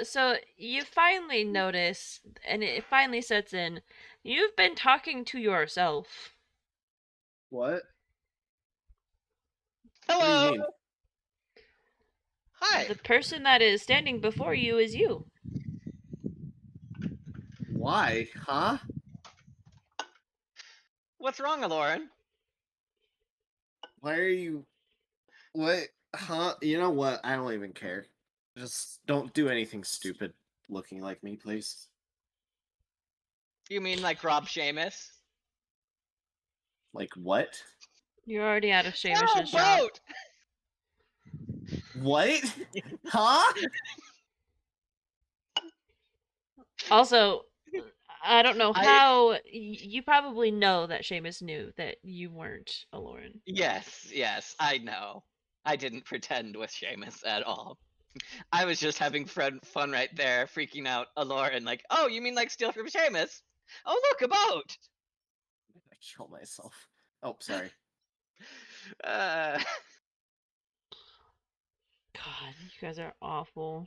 so you finally notice, and it finally sets in, you've been talking to yourself. What? Hello. What do you mean? Hi. The person that is standing before you is you. Why? Huh? What's wrong, Aloran? Why are you... What? Huh? You know what? I don't even care. Just don't do anything stupid looking like me, please. You mean like Rob Seamus? Like what? You're already out of Oh, Seamus's shop. boat! What? Huh? Also, I don't know I- how. You probably know that Seamus knew that you weren't Aloran. Yes, I know. I didn't pretend with Seamus at all. I was just having fun right there, freaking out Aloran, like, oh, you mean like steal from Seamus? Oh, look, a boat! I kill myself. Oh, sorry. Uh, God, you guys are awful.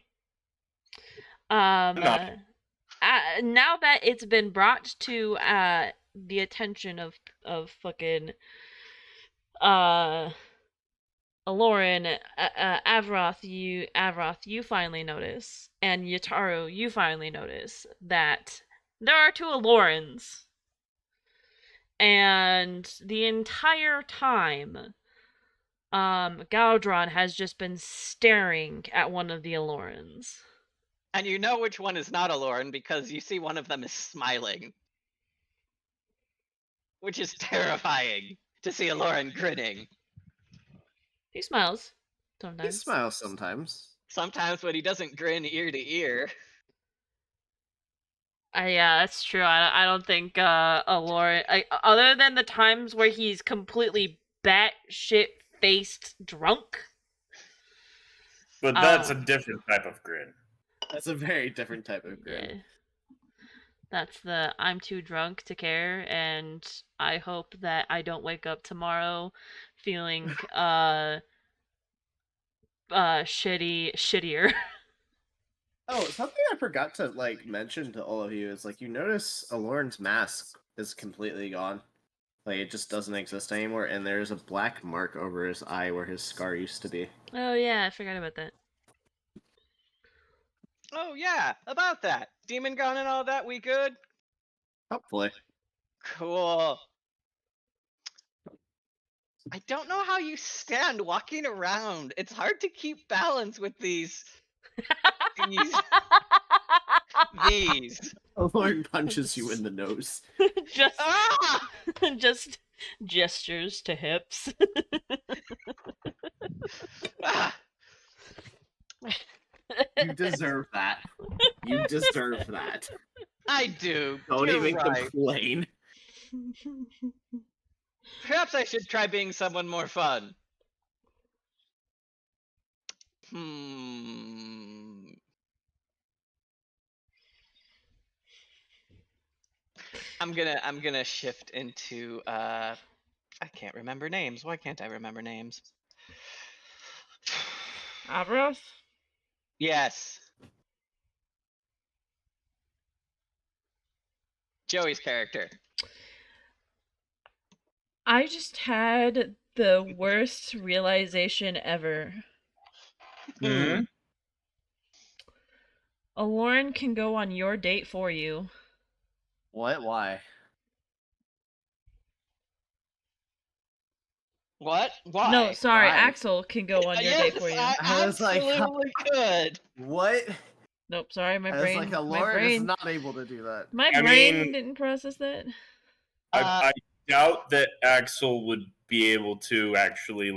Not- Now that it's been brought to the attention of fucking Aloran, Avroth, you finally notice, and Yataru, you finally notice that there are two Alorans, and the entire time, Galdron has just been staring at one of the Alorans. and you know which one is not Aloran because you see one of them is smiling. Which is terrifying to see Aloran grinning. He smiles He sometimes. smiles sometimes. Sometimes when he doesn't grin ear to ear. Yeah, that's true. I don't think Aloran, other than the times where he's completely batshit faced drunk. But that's a different type of grin. That's a very different type of grin. Yeah. That's the I'm too drunk to care, and I hope that I don't wake up tomorrow feeling shittier. Oh, something I forgot to mention to all of you is you notice Aloran's mask is completely gone. It just doesn't exist anymore, and there's a black mark over his eye where his scar used to be. Oh yeah, I forgot about that. Oh yeah, about that. Demon gun and all that, we good? Hopefully. Cool. I don't know how you stand walking around. It's hard to keep balance with these. These. Aloran punches you in the nose. just Ah! just gestures to hips. Ah! You deserve that. You deserve that. I do. Don't You're even right. complain. Perhaps I should try being someone more fun. I'm gonna shift into I can't remember names. Why can't I remember names? Avros? Yes. Joey's character. I just had the worst realization ever. Hmm? Aloran can go on your date for you. What? Why? What? Why? No, sorry, Why? Axel can go on your Yes, date for you. I was like, absolutely could. What? Nope, sorry, my I brain. was like, my Aloran brain. is not able to do that. My I brain mean- didn't process that. I doubt that Axel would be able to actually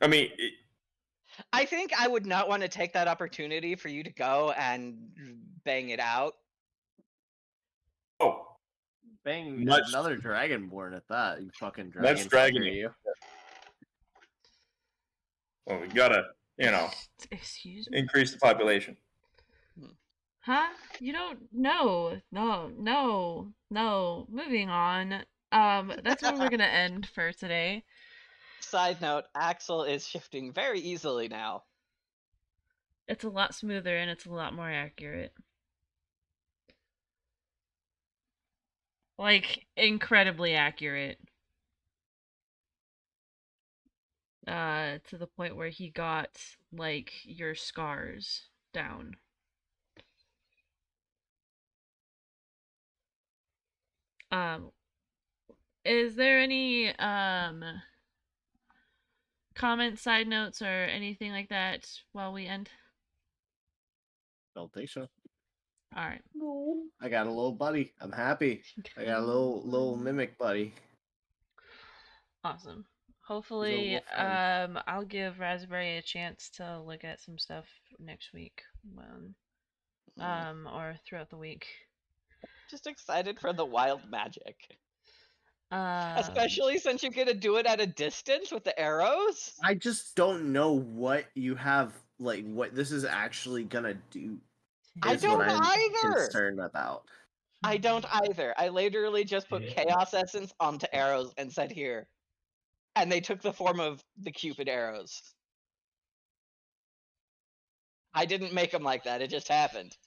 I mean, I think I would not want to take that opportunity for you to go and bang it out. oh, Bang Much- another Dragonborn at that, you fucking Much dragon. dragon- fucker, you. well, we gotta, Excuse me. increase the population. Huh? You don't know. No. Moving on. That's where we're gonna end for today. Side note, Axel is shifting very easily now. It's a lot smoother and it's a lot more accurate. Like, incredibly accurate. To the point where he got, like, your scars down. Is there any, comments, side notes, or anything like that while we end? Don't think so. Alright. I got a little buddy. I'm happy. I got a little mimic buddy. Awesome. He's a Hopefully, little friend. I'll give Raspberry a chance to look at some stuff next week, or throughout the week. Just excited for the wild magic. Um, Especially since you get to do it at a distance with the arrows. I just don't know what you have, like, what this is actually gonna do. I Is what don't I'm either. concerned about. I don't either. I literally just put chaos essence onto arrows and said here. And they took the form of the Cupid arrows. I didn't make them like that. It just happened.